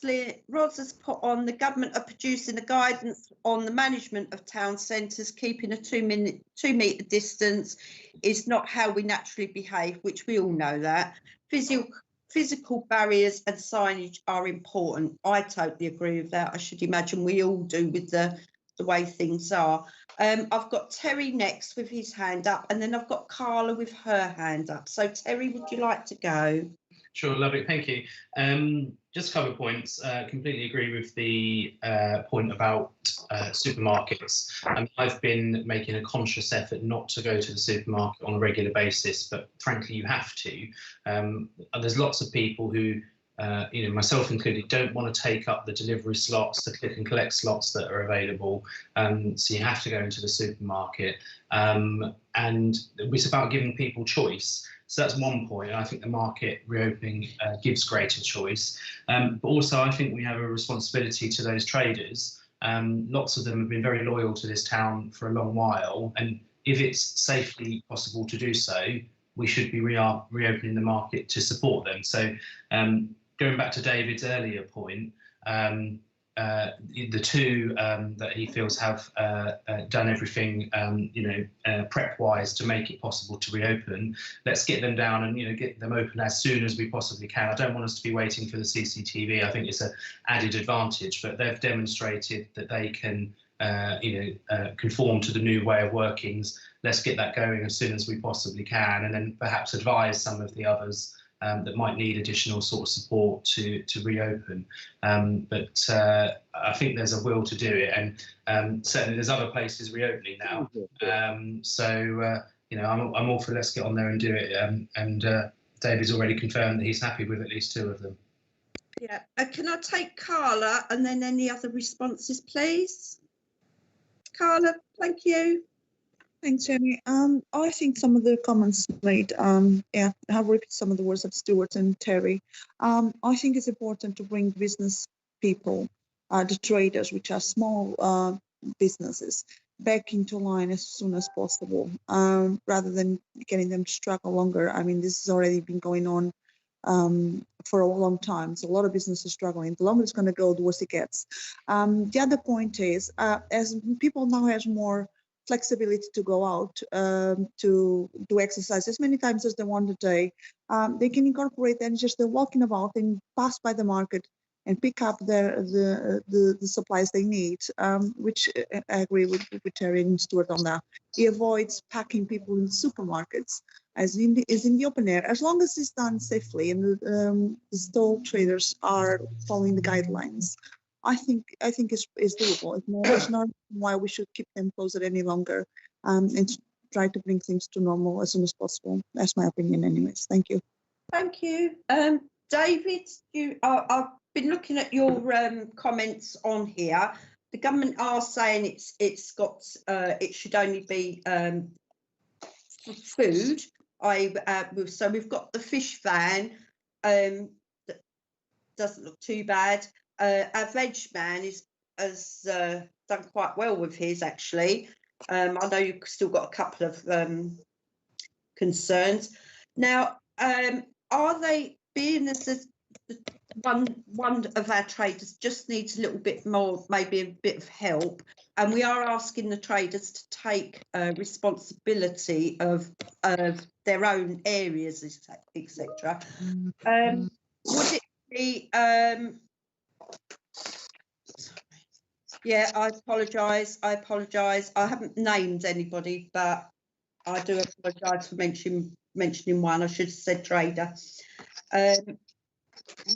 has put on the government are producing a guidance on the management of town centres. Keeping a 2 metre distance is not how we naturally behave, which we all know that. Physical barriers and signage are important. I totally agree with that. I should imagine we all do with the way things are. I've got Terry next with his hand up, and then I've got Carla with her hand up. So Terry, would you like to go? Sure, lovely, thank you. Just a couple of points. Completely agree with the point about supermarkets. I've been making a conscious effort not to go to the supermarket on a regular basis, but frankly, you have to. There's lots of people who, myself included, don't want to take up the delivery slots, the click and collect slots that are available. So you have to go into the supermarket. And it's about giving people choice. So that's one point. I think the market reopening gives greater choice. But also, I think we have a responsibility to those traders. Lots of them have been very loyal to this town for a long while. And if it's safely possible to do so, we should be reopening the market to support them. So going back to David's earlier point, the two that he feels have done everything, prep-wise to make it possible to reopen. Let's get them down and get them open as soon as we possibly can. I don't want us to be waiting for the CCTV. I think it's an added advantage, but they've demonstrated that they can, conform to the new way of workings. Let's get that going as soon as we possibly can, and then perhaps advise some of the others that might need additional sort of support to reopen. But I think there's a will to do it, and certainly there's other places reopening now. I'm all for let's get on there and do it. And David's already confirmed that he's happy with at least 2 of them. Yeah. Can I take Carla and then any other responses, please? Carla, thank you. Thanks, Jenny. I think some of the comments made, yeah, I have repeated some of the words of Stuart and Terry. I think it's important to bring business people, the traders, which are small businesses, back into line as soon as possible, rather than getting them to struggle longer. I mean, this has already been going on for a long time. So a lot of businesses struggling. The longer it's going to go, the worse it gets. The other point is, as people now have more flexibility to go out to do exercise as many times as they want a day, they can incorporate and just they're walking about and pass by the market and pick up the supplies they need, which I agree with Terry and Stuart on that. He avoids packing people in supermarkets as in the open air, as long as it's done safely and the stall traders are following the guidelines. I think it's doable. It's not why we should keep them closed any longer, and try to bring things to normal as soon as possible. That's my opinion, anyways. Thank you. Thank you, David. I've been looking at your comments on here. The government are saying it's got it should only be for food. So we've got the fish van. That doesn't look too bad. Our veg man has done quite well with his, actually. I know you've still got a couple of concerns. Now, are they, being as one of our traders just needs a little bit more, maybe a bit of help, and we are asking the traders to take responsibility of their own areas, etc. Would it be yeah, I apologise. I haven't named anybody, but I do apologise for mentioning one. I should have said trader.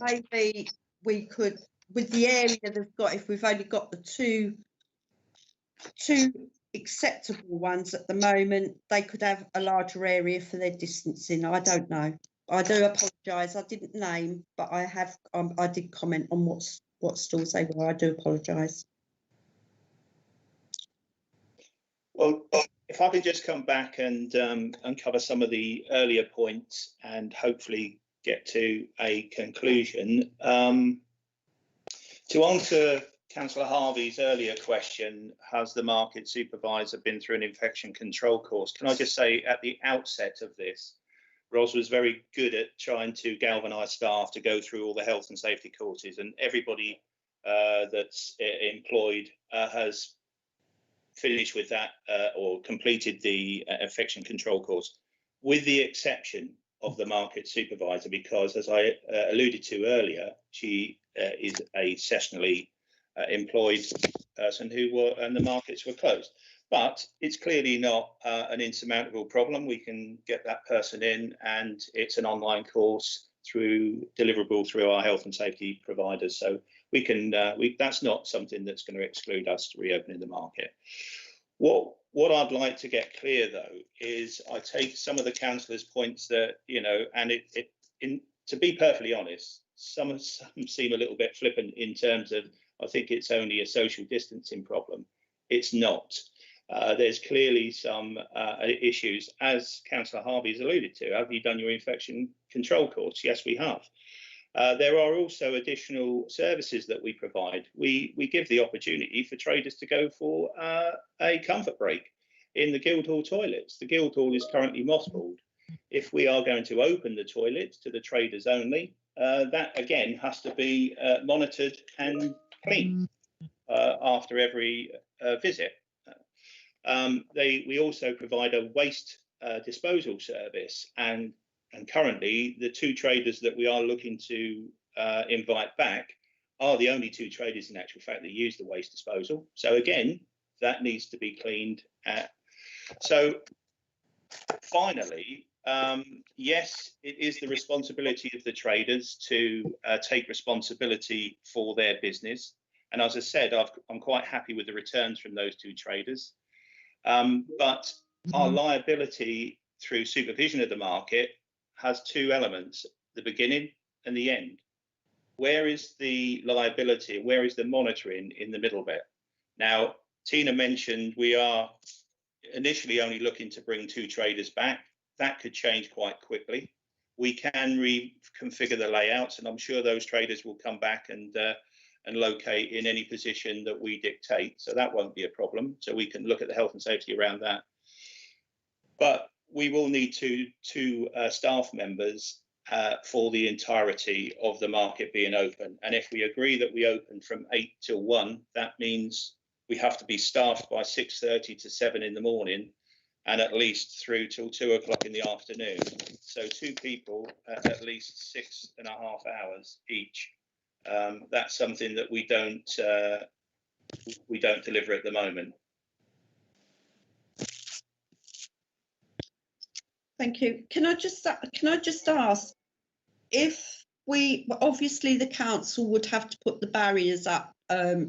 Maybe we could, with the area they've got, if we've only got the two acceptable ones at the moment, they could have a larger area for their distancing. I don't know. I do apologise. I didn't name, but I have. I did comment on what stalls they were. I do apologise. Well, if I could just come back and uncover some of the earlier points and hopefully get to a conclusion. To answer Councillor Harvey's earlier question, has the market supervisor been through an infection control course? Can I just say at the outset of this, Ros was very good at trying to galvanise staff to go through all the health and safety courses, and everybody that's employed has finished with that or completed the infection control course, with the exception of the market supervisor, because as I alluded to earlier, she is a sessionally employed person and the markets were closed. But it's clearly not an insurmountable problem. We can get that person in, and it's an online course deliverable through our health and safety providers. So we can that's not something that's going to exclude us reopening the market. What I'd like to get clear though is I take some of the councillors' points that, you know, and to be perfectly honest, some seem a little bit flippant in terms of, I think it's only a social distancing problem. It's not. There's clearly some issues, as Councillor Harvey's alluded to. Have you done your infection control course? Yes, we have. There are also additional services that we provide. We give the opportunity for traders to go for a comfort break in the Guildhall toilets. The Guildhall is currently mothballed. If we are going to open the toilets to the traders only, that again has to be monitored and cleaned after every visit. We also provide a waste disposal service, and currently the two traders that we are looking to invite back are the only two traders in actual fact that use the waste disposal. So again, that needs to be cleaned. So finally, yes, it is the responsibility of the traders to take responsibility for their business. And as I said, I'm quite happy with the returns from those two traders. But our liability through supervision of the market has two elements, the beginning and the end. Where is the liability? Where is the monitoring in the middle bit? Now, Tina mentioned we are initially only looking to bring 2 traders back. That could change quite quickly. We can reconfigure the layouts, and I'm sure those traders will come back and locate in any position that we dictate. So that won't be a problem. So we can look at the health and safety around that. But we will need two staff members for the entirety of the market being open. And if we agree that we open from 8 till 1, that means we have to be staffed by 6:30 to 7 in the morning, and at least through till 2 o'clock in the afternoon. So 2 people at least 6.5 hours each. That's something that we don't deliver at the moment. Thank you. Can I just ask, if obviously the council would have to put the barriers up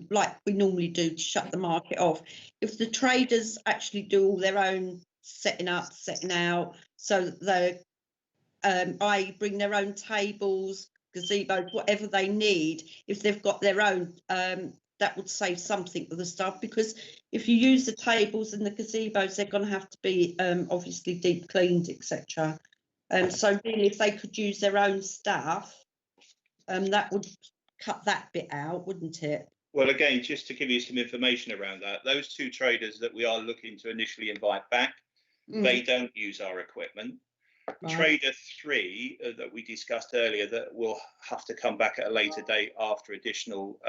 like we normally do to shut the market off. If the traders actually do all their own setting up, setting out, so they I bring their own tables, gazebos, whatever they need, if they've got their own, that would save something for the staff, because if you use the tables and the gazebos, they're going to have to be obviously deep cleaned, etc. So really, if they could use their own staff, that would cut that bit out, wouldn't it? Well, again, just to give you some information around that, those 2 traders that we are looking to initially invite back, they don't use our equipment. Right. Trader 3 that we discussed earlier, that will have to come back at a later date after additional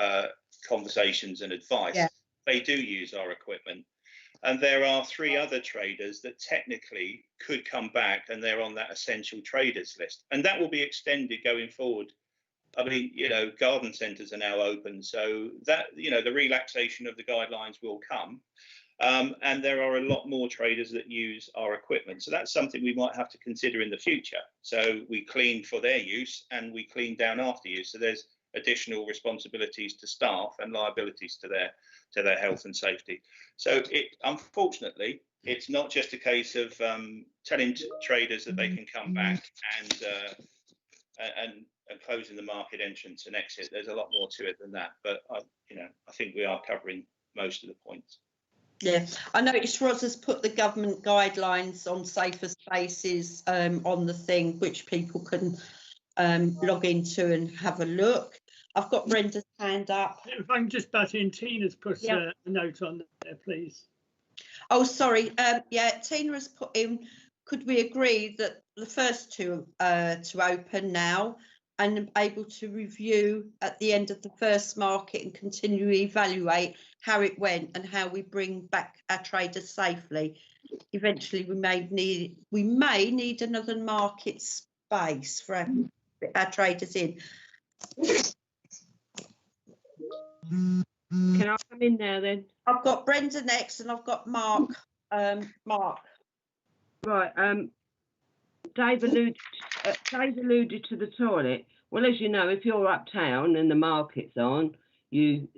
conversations and advice. Yeah. They do use our equipment. And there are 3 other traders that technically could come back, and they're on that essential traders list. And that will be extended going forward. I mean, you know, garden centres are now open, so that, you know, the relaxation of the guidelines will come. And there are a lot more traders that use our equipment. So that's something we might have to consider in the future. So we clean for their use and we clean down after use. So there's additional responsibilities to staff and liabilities to their health and safety. So unfortunately, it's not just a case of telling traders that they can come back and closing the market entrance and exit. There's a lot more to it than that. But I think we are covering most of the points. Yeah, I noticed Ros has put the government guidelines on safer spaces on the thing, which people can log into and have a look. I've got Brenda's hand up. If I can just butt in, Tina's put a note on there, please. Oh, sorry. Yeah, Tina has put in, could we agree that the first 2 to open now, and able to review at the end of the first market and continually evaluate how it went and how we bring back our traders safely. Eventually, we may need another market space for our traders in. Can I come in there then? I've got Brenda next, and I've got Mark. Right. Dave alluded to the toilet. Well, as you know, if you're uptown and the market's on, you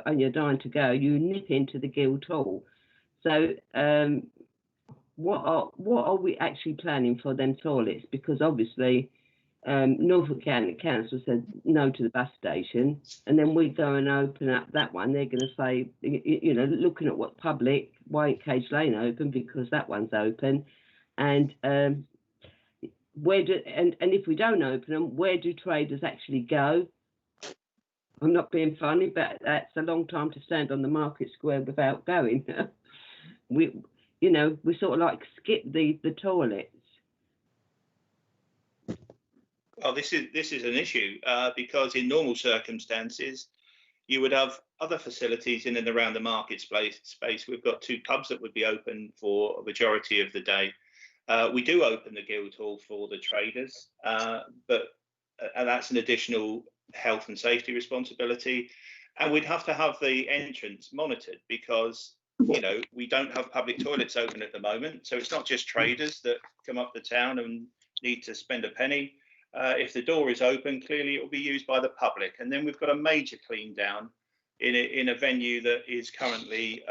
and you're dying to go, you nip into the Guildhall. So, what are we actually planning for them toilets? Because obviously, Norfolk County Council said no to the bus station, and then we go and open up that one. They're going to say, you know, looking at what public, why ain't Cage Lane open? Because that one's open, and if we don't open them, where do traders actually go? I'm not being funny, but that's a long time to stand on the market square without going. we sort of like skip the toilets. Well, this is an issue because in normal circumstances, you would have other facilities in and around the market space. We've got 2 pubs that would be open for a majority of the day. We do open the Guildhall for the traders, but that's an additional health and safety responsibility. And we'd have to have the entrance monitored because, you know, we don't have public toilets open at the moment. So it's not just traders that come up the town and need to spend a penny. If the door is open, clearly it will be used by the public. And then we've got a major clean down in a venue that is currently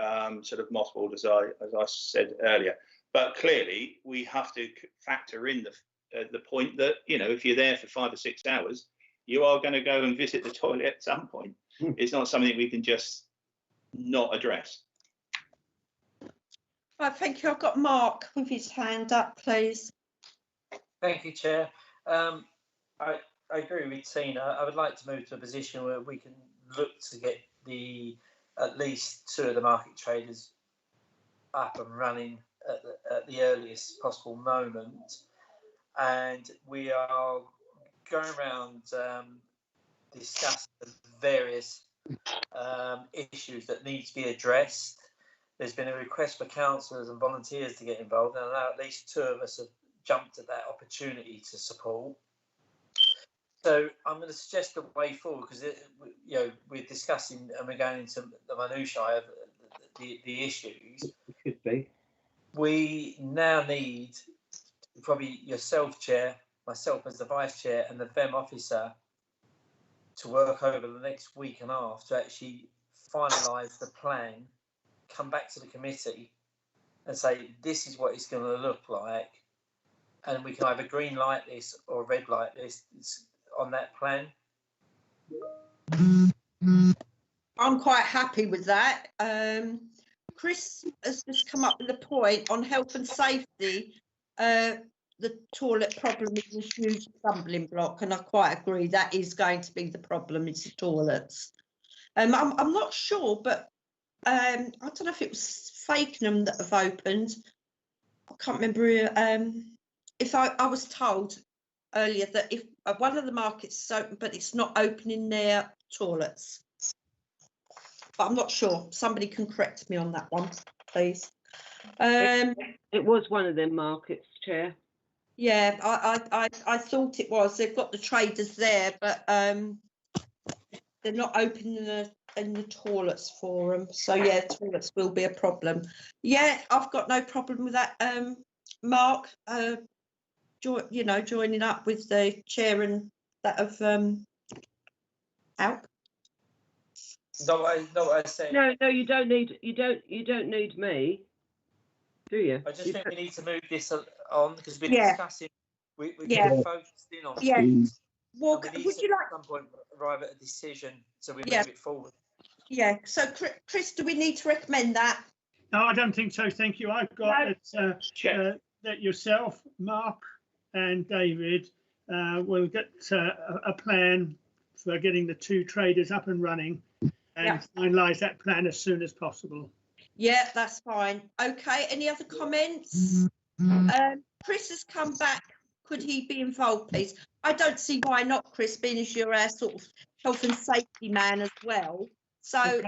sort of mothballed, as I said earlier. But clearly, we have to factor in the point that, you know, if you're there for 5 or 6 hours, you are going to go and visit the toilet at some point. It's not something we can just not address. Right, thank you. I've got Mark with his hand up, please. Thank you, Chair. I agree with Tina. I would like to move to a position where we can look to get at least 2 of the market traders up and running at the earliest possible moment. And we are going around discussing the various issues that need to be addressed. There's been a request for councillors and volunteers to get involved, and at least 2 of us have jumped at that opportunity to support. So I'm going to suggest a way forward, because we're discussing and we're going into the minutiae of the issues. It could be. We now need probably yourself, Chair, myself as the Vice Chair, and the VEM officer to work over the next week and a half to actually finalise the plan, come back to the committee and say this is what it's going to look like, and we can either green light this or red light this on that plan. I'm quite happy with that. Chris has just come up with a point on health and safety. The toilet problem is a huge stumbling block, and I quite agree that is going to be the problem, is the toilets. I'm not sure, but I don't know if it was Fakenham that have opened. I can't remember. If I was told earlier that if one of the markets is open, but it's not opening their toilets. But I'm not sure. Somebody can correct me on that one, please. It was one of them markets, Chair. Yeah, I thought it was. They've got the traders there, but they're not opening the toilets for them. So yeah, toilets will be a problem. Yeah, I've got no problem with that. Mark, joining up with the chair and that of help. No, I say. No, you don't need me, do you? I just think we need to move this on, because we're discussing. We're focusing on. Yeah. Well, we need would you like at some point arrive at a decision so we move it forward? Yeah. So, Chris, do we need to recommend that? No, I don't think so. Thank you. I've got that yourself, Mark, and David will get a plan for getting the 2 traders up and running, and finalise that plan as soon as possible. Yeah, that's fine. Okay. Any other comments? Chris has come back. Could he be involved, please? I don't see why not, Chris, being as you're our sort of health and safety man as well. So,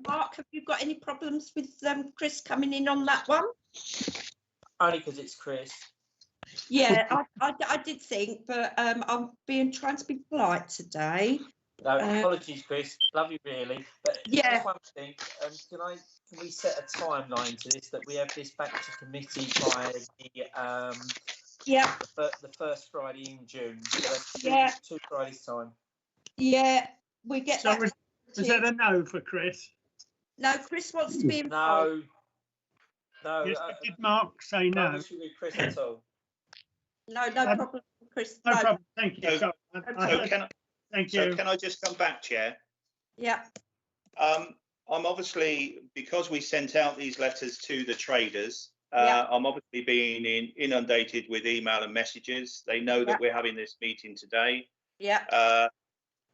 Mark, have you got any problems with Chris coming in on that one? Only because it's Chris. Yeah, I did think, but I'm trying to be polite today. No, apologies, Chris. Love you really, but just one thing. Can we set a timeline to this, that we have this back to committee by the first Friday in June? So that's 2 Fridays time. Yeah, we get so that. Was that a no for Chris? No, Chris wants to be involved. No. Yes, did Mark say no? No issue with Chris at all. No problem, Chris. No problem. Thank you. Thank you. So can I just come back, Chair? Yeah. I'm obviously, because we sent out these letters to the traders, I'm obviously being inundated with email and messages. They know that we're having this meeting today. Yeah.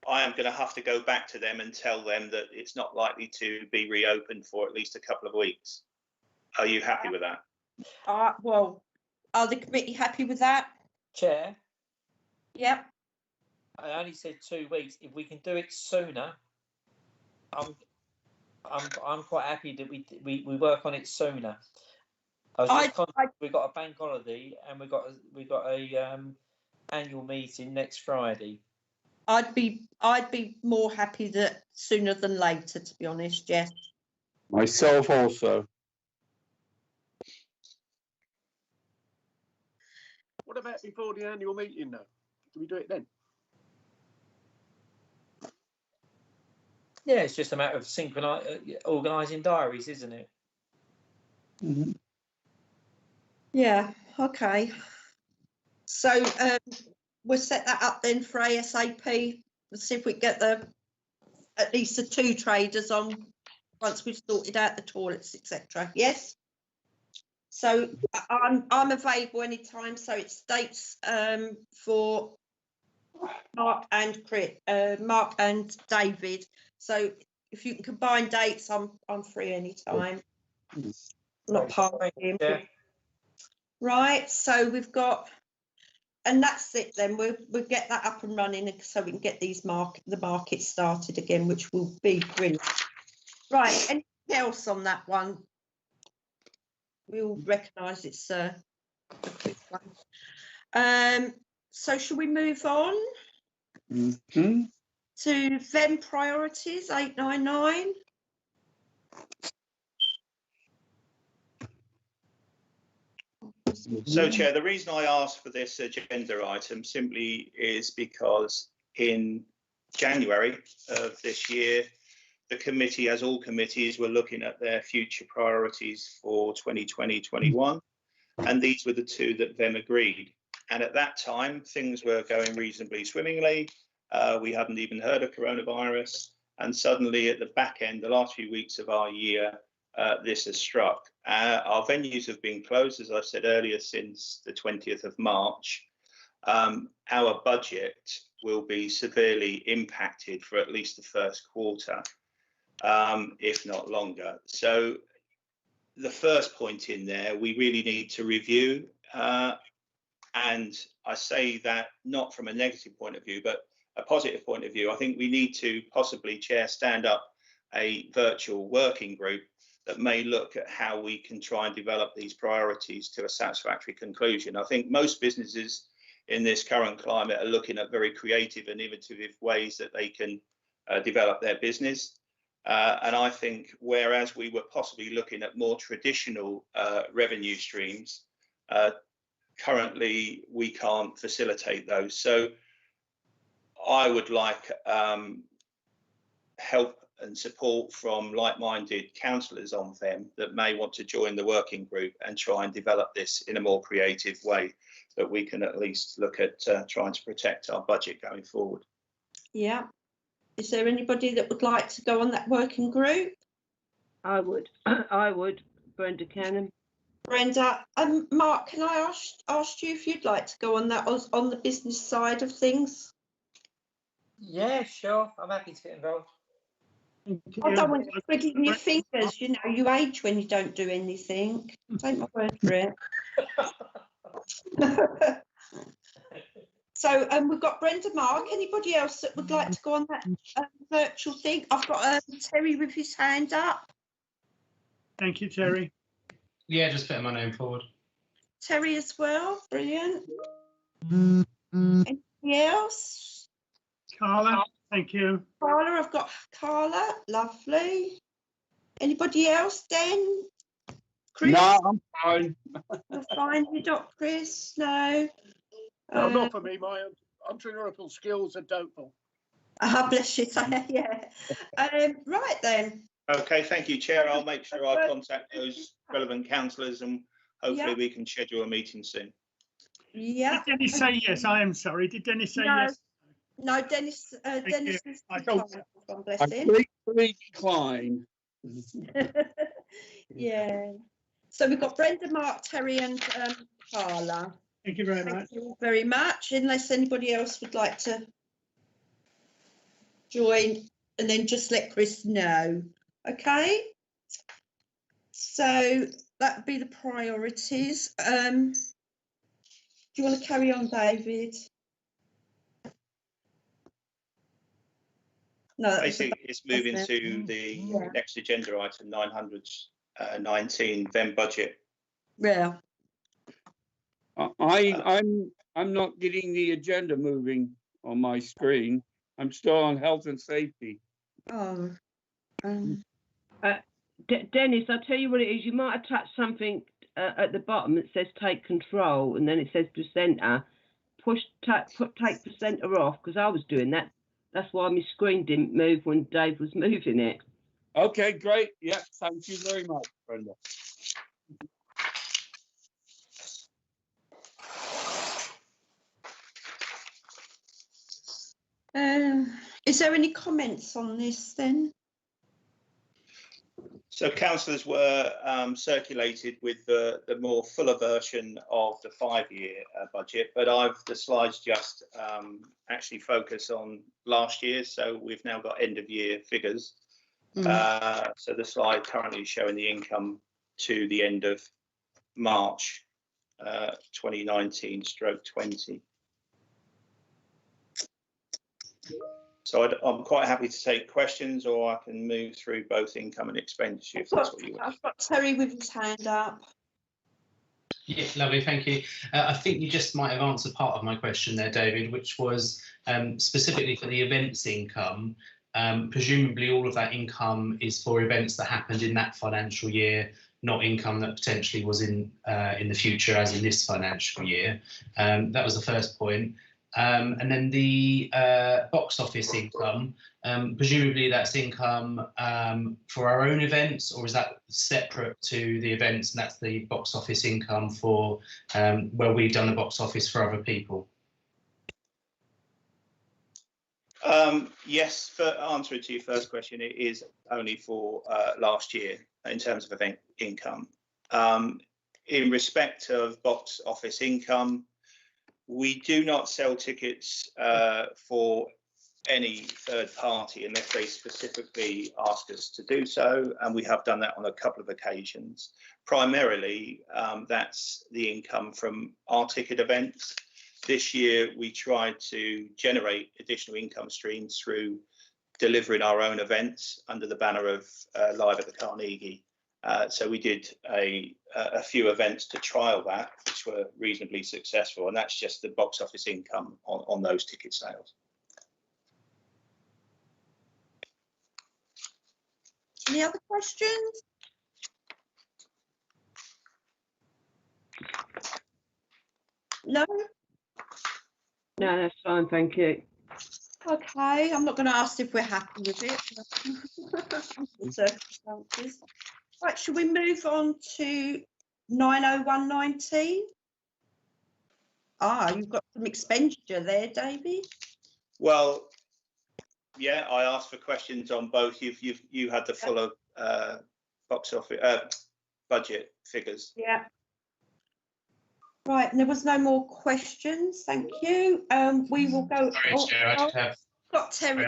I am going to have to go back to them and tell them that it's not likely to be reopened for at least a couple of weeks. Are you happy with that? Well, are the committee happy with that? Chair? Yep. I only said 2 weeks. If we can do it sooner, I'm quite happy that we work on it sooner. We've got a bank holiday and we got a annual meeting next Friday. I'd be more happy that sooner than later, to be honest. Yes. Myself also. What about before the annual meeting, though? Do we do it then? Yeah, it's just a matter of organising diaries, isn't it? Mm-hmm. Yeah. Okay. So we'll set that up then for ASAP. We'll see if we get at least the 2 traders on once we've sorted out the toilets, etc. Yes. So I'm available anytime. So it's dates for Mark and Mark and David. So if you can combine dates, I'm free anytime. Not part of him. Yeah. Right. So we've got, and that's it. Then we'll get that up and running, so we can get the market started again, which will be brilliant. Right. Anything else on that one? We all recognise it's a quick one. So shall we move on to VEM priorities 899? So, Chair, the reason I asked for this agenda item simply is because in January of this year, the committee, as all committees, were looking at their future priorities for 2020-21, and these were the two that VEM agreed. And at that time, things were going reasonably swimmingly. We hadn't even heard of coronavirus, and suddenly at the back end, the last few weeks of our year, this has struck. Our venues have been closed, as I said earlier, since the 20th of March. Our budget will be severely impacted for at least the first quarter, if not longer. So the first point in there, we really need to review, and I say that not from a negative point of view, but a positive point of view. I think we need to possibly, Chair, stand up a virtual working group that may look at how we can try and develop these priorities to a satisfactory conclusion. I think most businesses in this current climate are looking at very creative and innovative ways that they can develop their business. And I think whereas we were possibly looking at more traditional revenue streams, currently we can't facilitate those. So I would like help and support from like-minded councillors on VEM that may want to join the working group and try and develop this in a more creative way, that we can at least look at trying to protect our budget going forward. Yeah. Is there anybody that would like to go on that working group? I would. Brenda Cannon. Brenda, Mark, can I ask you if you'd like to go on that on the business side of things? Yeah, sure. I'm happy to get involved. I don't want you twiddling your fingers. You know, you age when you don't do anything. Take my word for it. So we've got Brenda, Mark. Anybody else that would like to go on that virtual thing? I've got Terry with his hand up. Thank you, Terry. Yeah, just putting my name forward. Terry as well. Brilliant. Anybody else? Carla, thank you. Carla, I've got Carla. Lovely. Anybody else then? Chris? No, I'm fine. You're fine, you not, Chris? No. No, not for me. My entrepreneurial skills are doubtful. Bless you. Yeah. Right then. Okay, thank you, Chair. I'll make sure I contact those relevant councillors and hopefully we can schedule a meeting soon. Yeah. Did Dennis say yes? I am sorry. Did Dennis say yes? No, Dennis. Dennis is bless I him. completely decline. Yeah. So we've got Brenda, Mark, Terry, and Carla. Thank you very much. Thank you very much. Unless anybody else would like to join, and then just let Chris know. Okay. So that would be the priorities. Do you want to carry on, David? No. Basically, it's moving to the next agenda item, 919 VEM budget. Yeah. I'm not getting the agenda moving on my screen. I'm still on health and safety. Oh. Dennis, I'll tell you what it is. You might attach something at the bottom that says take control, and then it says presenter. Take presenter off, because I was doing that. That's why my screen didn't move when Dave was moving it. Okay, great. Yeah, thank you very much, Brenda. Is there any comments on this then? So councillors were circulated with the more fuller version of the 5-year budget, but the slides just actually focus on last year. So we've now got end of year figures. So the slide currently is showing the income to the end of March 2019/20. So I'm quite happy to take questions, or I can move through both income and expenditure if that's what you want. I've got Terry with his hand up. Yeah, lovely, thank you. I think you just might have answered part of my question there, David, which was specifically for the events income. Presumably all of that income is for events that happened in that financial year, not income that potentially was in the future, as in this financial year. That was the first point. And then the box office income, presumably that's income for our own events, or is that separate to the events, and that's the box office income for where we've done the box office for other people? Yes, for answer to your first question, it is only for last year in terms of event income. In respect of box office income, we do not sell tickets for any third party unless they specifically ask us to do so, and we have done that on a couple of occasions. Primarily, that's the income from our ticket events. This year, we tried to generate additional income streams through delivering our own events under the banner of Live at the Carnegie. So we did a few events to trial that, which were reasonably successful, and that's just the box office income on those ticket sales. Any other questions? No? No, that's fine, thank you. Okay, I'm not going to ask if we're happy with it. The circumstances. Right, should we move on to 90119? Ah, you've got some expenditure there, Davey. Well, yeah, I asked for questions on both. You had the fuller box office budget figures. Yeah. Right, and there was no more questions. Thank you. We will go. Sorry, Chair, I just have. Got Terry.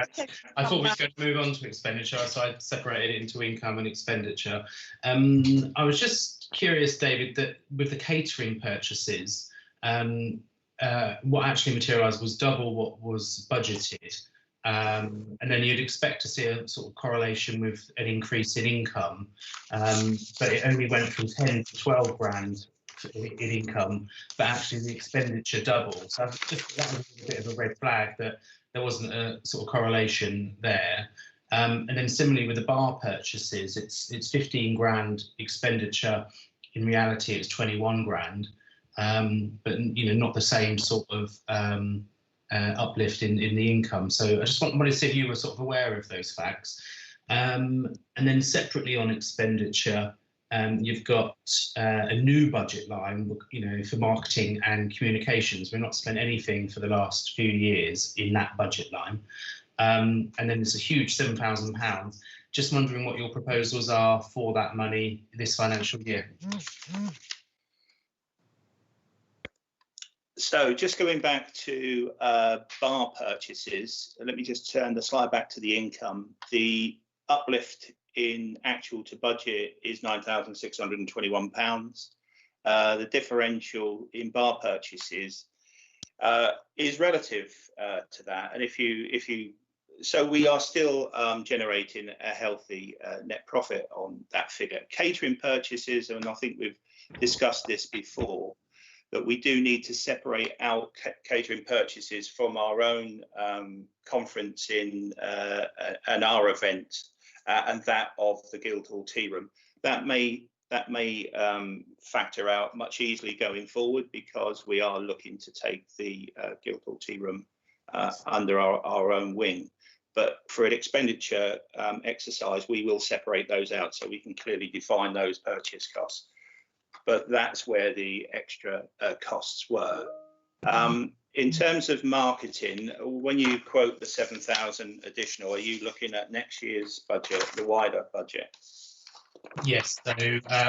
I thought we were going to move on to expenditure, so I separated it into income and expenditure. I was just curious, David, that with the catering purchases, what actually materialised was double what was budgeted. And then you'd expect to see a sort of correlation with an increase in income, but it only went from 10 to 12 grand in income, but actually the expenditure doubled. So just that was a bit of a red flag that there wasn't a sort of correlation there. And then similarly with the bar purchases, it's 15 grand expenditure. In reality, it's 21 grand, but not the same sort of uplift in the income. So I just wanted to see if you were sort of aware of those facts. And then separately on expenditure, you've got a new budget line, for marketing and communications. We've not spent anything for the last few years in that budget line. And then there's a huge £7,000. Just wondering what your proposals are for that money this financial year. So just going back to bar purchases, let me just turn the slide back to the income. The uplift in actual to budget is £9,621. The differential in bar purchases is relative to that. And so we are still generating a healthy net profit on that figure. Catering purchases, and I think we've discussed this before, that we do need to separate out catering purchases from our own conference and our event and that of the Guildhall Tea Room. That may factor out much easily going forward, because we are looking to take the Guildhall Tea Room under our own wing. But for an expenditure exercise, we will separate those out so we can clearly define those purchase costs. But that's where the extra costs were. In terms of marketing, when you quote the 7,000 additional, are you looking at next year's budget, the wider budget? Yes, so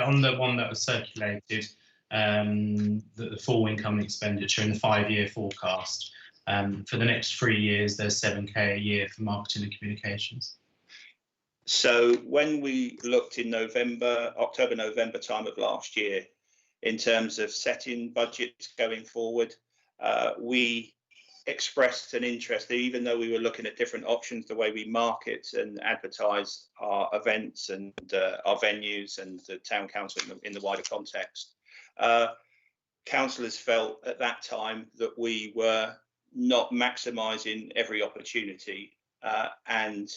on the one that was circulated, the full income and expenditure in the 5-year forecast, for the next 3 years, there's 7k a year for marketing and communications. So when we looked in October, November time of last year, in terms of setting budgets going forward, we expressed an interest, even though we were looking at different options, the way we market and advertise our events and our venues and the town council in the wider context. Councillors felt at that time that we were not maximising every opportunity, and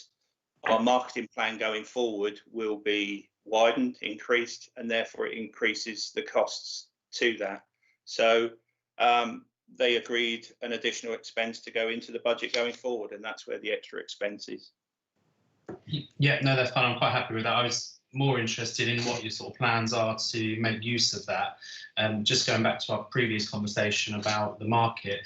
our marketing plan going forward will be widened, increased, and therefore it increases the costs to that. So they agreed an additional expense to go into the budget going forward, and that's where the extra expense is. Yeah, no, that's fine. I'm quite happy with that. I was more interested in what your sort of plans are to make use of that. Just going back to our previous conversation about the market,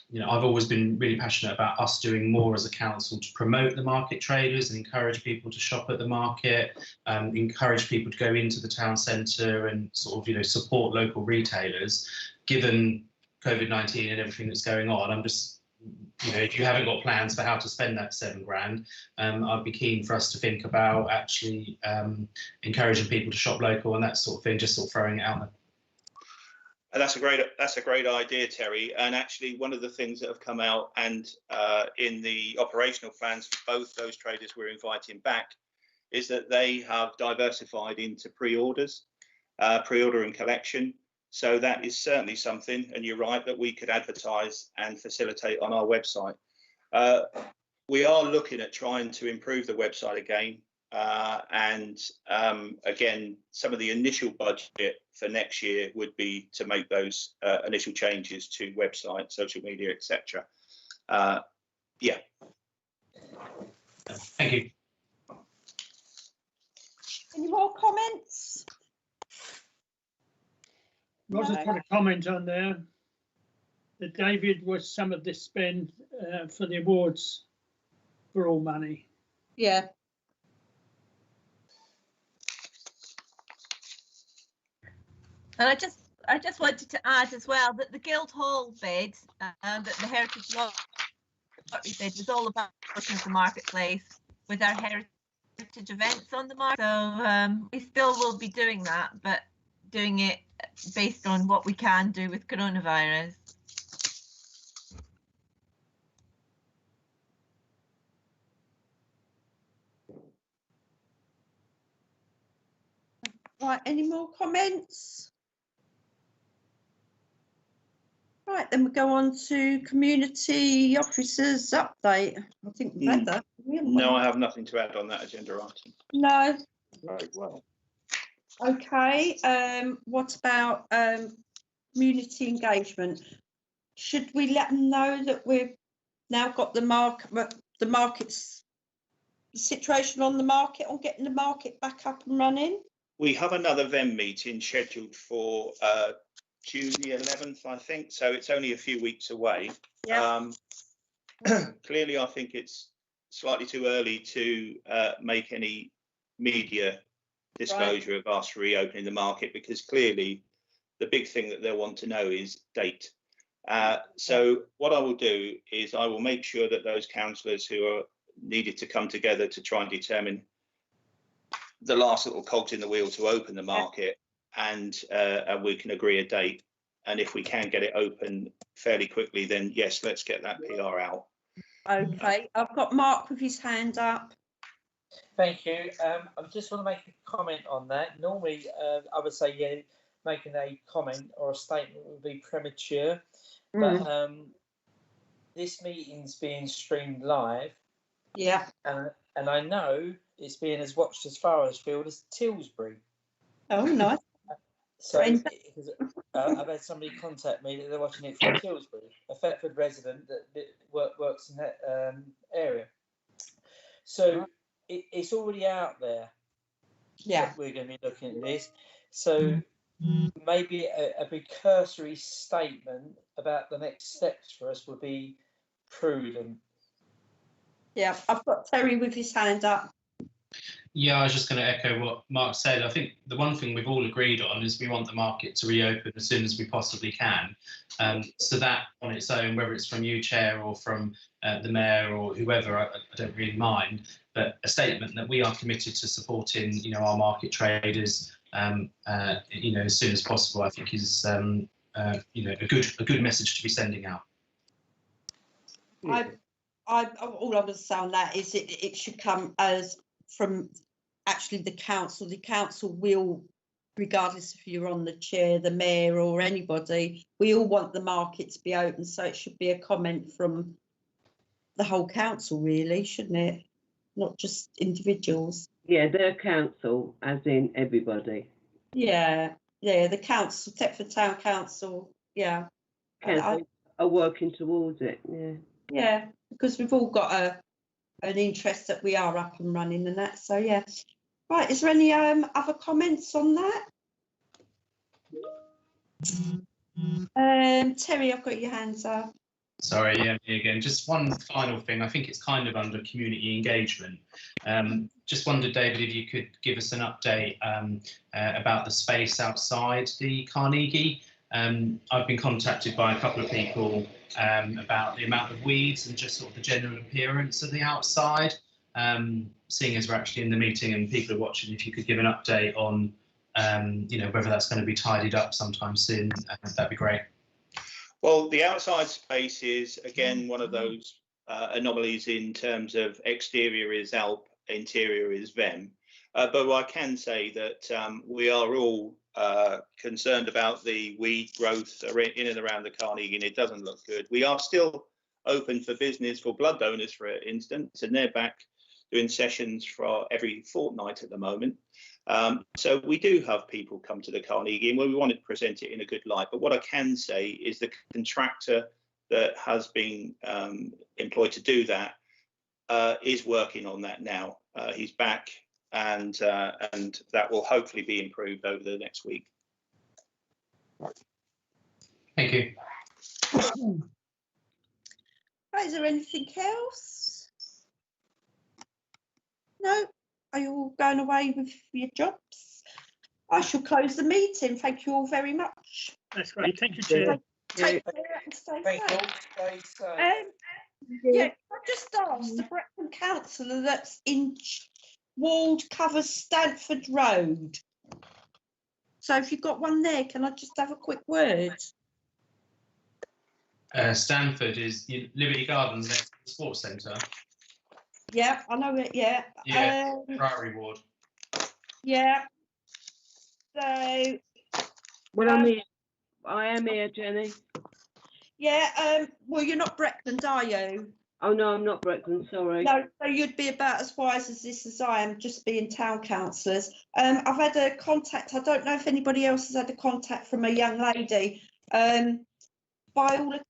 you know, I've always been really passionate about us doing more as a council to promote the market traders and encourage people to shop at the market, encourage people to go into the town centre and sort of, you know, support local retailers. Given COVID-19 and everything that's going on, I'm just, you know, if you haven't got plans for how to spend that $7 grand, I'd be keen for us to think about actually encouraging people to shop local and that sort of thing, just sort of throwing it out there. And that's a great idea, Terry. And actually, one of the things that have come out and in the operational plans for both those traders we're inviting back is that they have diversified into pre-orders, pre-order and collection. So that is certainly something, and you're right, that we could advertise and facilitate on our website. We are looking at trying to improve the website again. Again, some of the initial budget for next year would be to make those initial changes to website, social media, etc. Yeah. Thank you. Any more comments? Roger's put a comment on there that David was some of this spend for the awards for all money. Yeah. And I just wanted to add as well that the Guildhall bid, that the Heritage Lottery bid was all about pushing the marketplace with our heritage events on the market. So we still will be doing that, but doing it based on what we can do with coronavirus. Right, any more comments? Right, then we go on to community officers update. I think we've had that. No, I have nothing to add on that agenda item. No. Right, well. Okay, what about community engagement? Should we let them know that we've now got the market's situation on the market, on getting the market back up and running? We have another VEM meeting scheduled for June the 11th, I think, so it's only a few weeks away. Yeah. Clearly, I think it's slightly too early to make any media disclosure of us reopening the market, because clearly the big thing that they'll want to know is date. So what I will do is I will make sure that those councillors who are needed to come together to try and determine the last little cogs in the wheel to open the market, and we can agree a date. And if we can get it open fairly quickly, then yes, let's get that PR out. Okay, I've got Mark with his hand up. Thank you. I just want to make a comment on that. Normally, I would say, yeah, making a comment or a statement would be premature. But this meeting's being streamed live. Yeah. And I know it's being as watched as far afield as Tilbury. Oh, nice. So I've had somebody contact me that they're watching it from Tilbury, a Thetford resident that works in that area. So it's already out there. Yeah. We're going to be looking at this. So maybe a precursory statement about the next steps for us would be prudent. Yeah, I've got Terry with his hand up. Yeah, I was just going to echo what Mark said. I think the one thing we've all agreed on is we want the market to reopen as soon as we possibly can. So that on its own, whether it's from you, Chair, or from the Mayor or whoever, I don't really mind. But a statement that we are committed to supporting, you know, our market traders, you know, as soon as possible, I think is, you know, a good message to be sending out. All I was say on that is it should come as from actually the council. The council will, regardless if you're on the chair, the mayor or anybody, we all want the market to be open. So it should be a comment from the whole council, really, shouldn't it? Not just individuals. Yeah, their council, as in everybody. Yeah, the council, Thetford Town Council, yeah. Council are working towards it, Yeah, because we've all got an interest that we are up and running and that, so yeah. Right, is there any other comments on that? Terry, I've got your hands up. Sorry, yeah, me again. Just one final thing. I think it's kind of under community engagement. Just wondered, David, if you could give us an update about the space outside the Carnegie. I've been contacted by a couple of people about the amount of weeds and just sort of the general appearance of the outside. Seeing as we're actually in the meeting and people are watching, if you could give an update on, you know, whether that's going to be tidied up sometime soon, that'd be great. Well, the outside space is, again, one of those anomalies in terms of exterior is ALP, interior is VEM. But I can say that we are all concerned about the weed growth in and around the Carnegie, and it doesn't look good. We are still open for business for blood donors, for instance, and they're back doing sessions for every fortnight at the moment. So we do have people come to the Carnegie, and we want to present it in a good light. But what I can say is the contractor that has been employed to do that is working on that now. He's back, and that will hopefully be improved over the next week. Thank you. Right, is there anything else? No? Are you all going away with your jobs? I shall close the meeting. Thank you all very much. That's great. Thank you, Chair. Take care and stay safe. Yeah, I just asked the Brecon councillor that's in walled covers Stanford Road. So if you've got one there, can I just have a quick word? Stanford is Liberty Gardens next to the sports centre. Yeah, I know it. Yeah. Yeah, Priory Ward. Yeah. So. Well, I am here, Jenny. Yeah. Well, you're not Breckland, are you? Oh no, I'm not Breckland. Sorry. No, so you'd be about as wise as this as I am, just being town councillors. I've had a contact. I don't know if anybody else has had a contact from a young lady. By all accounts,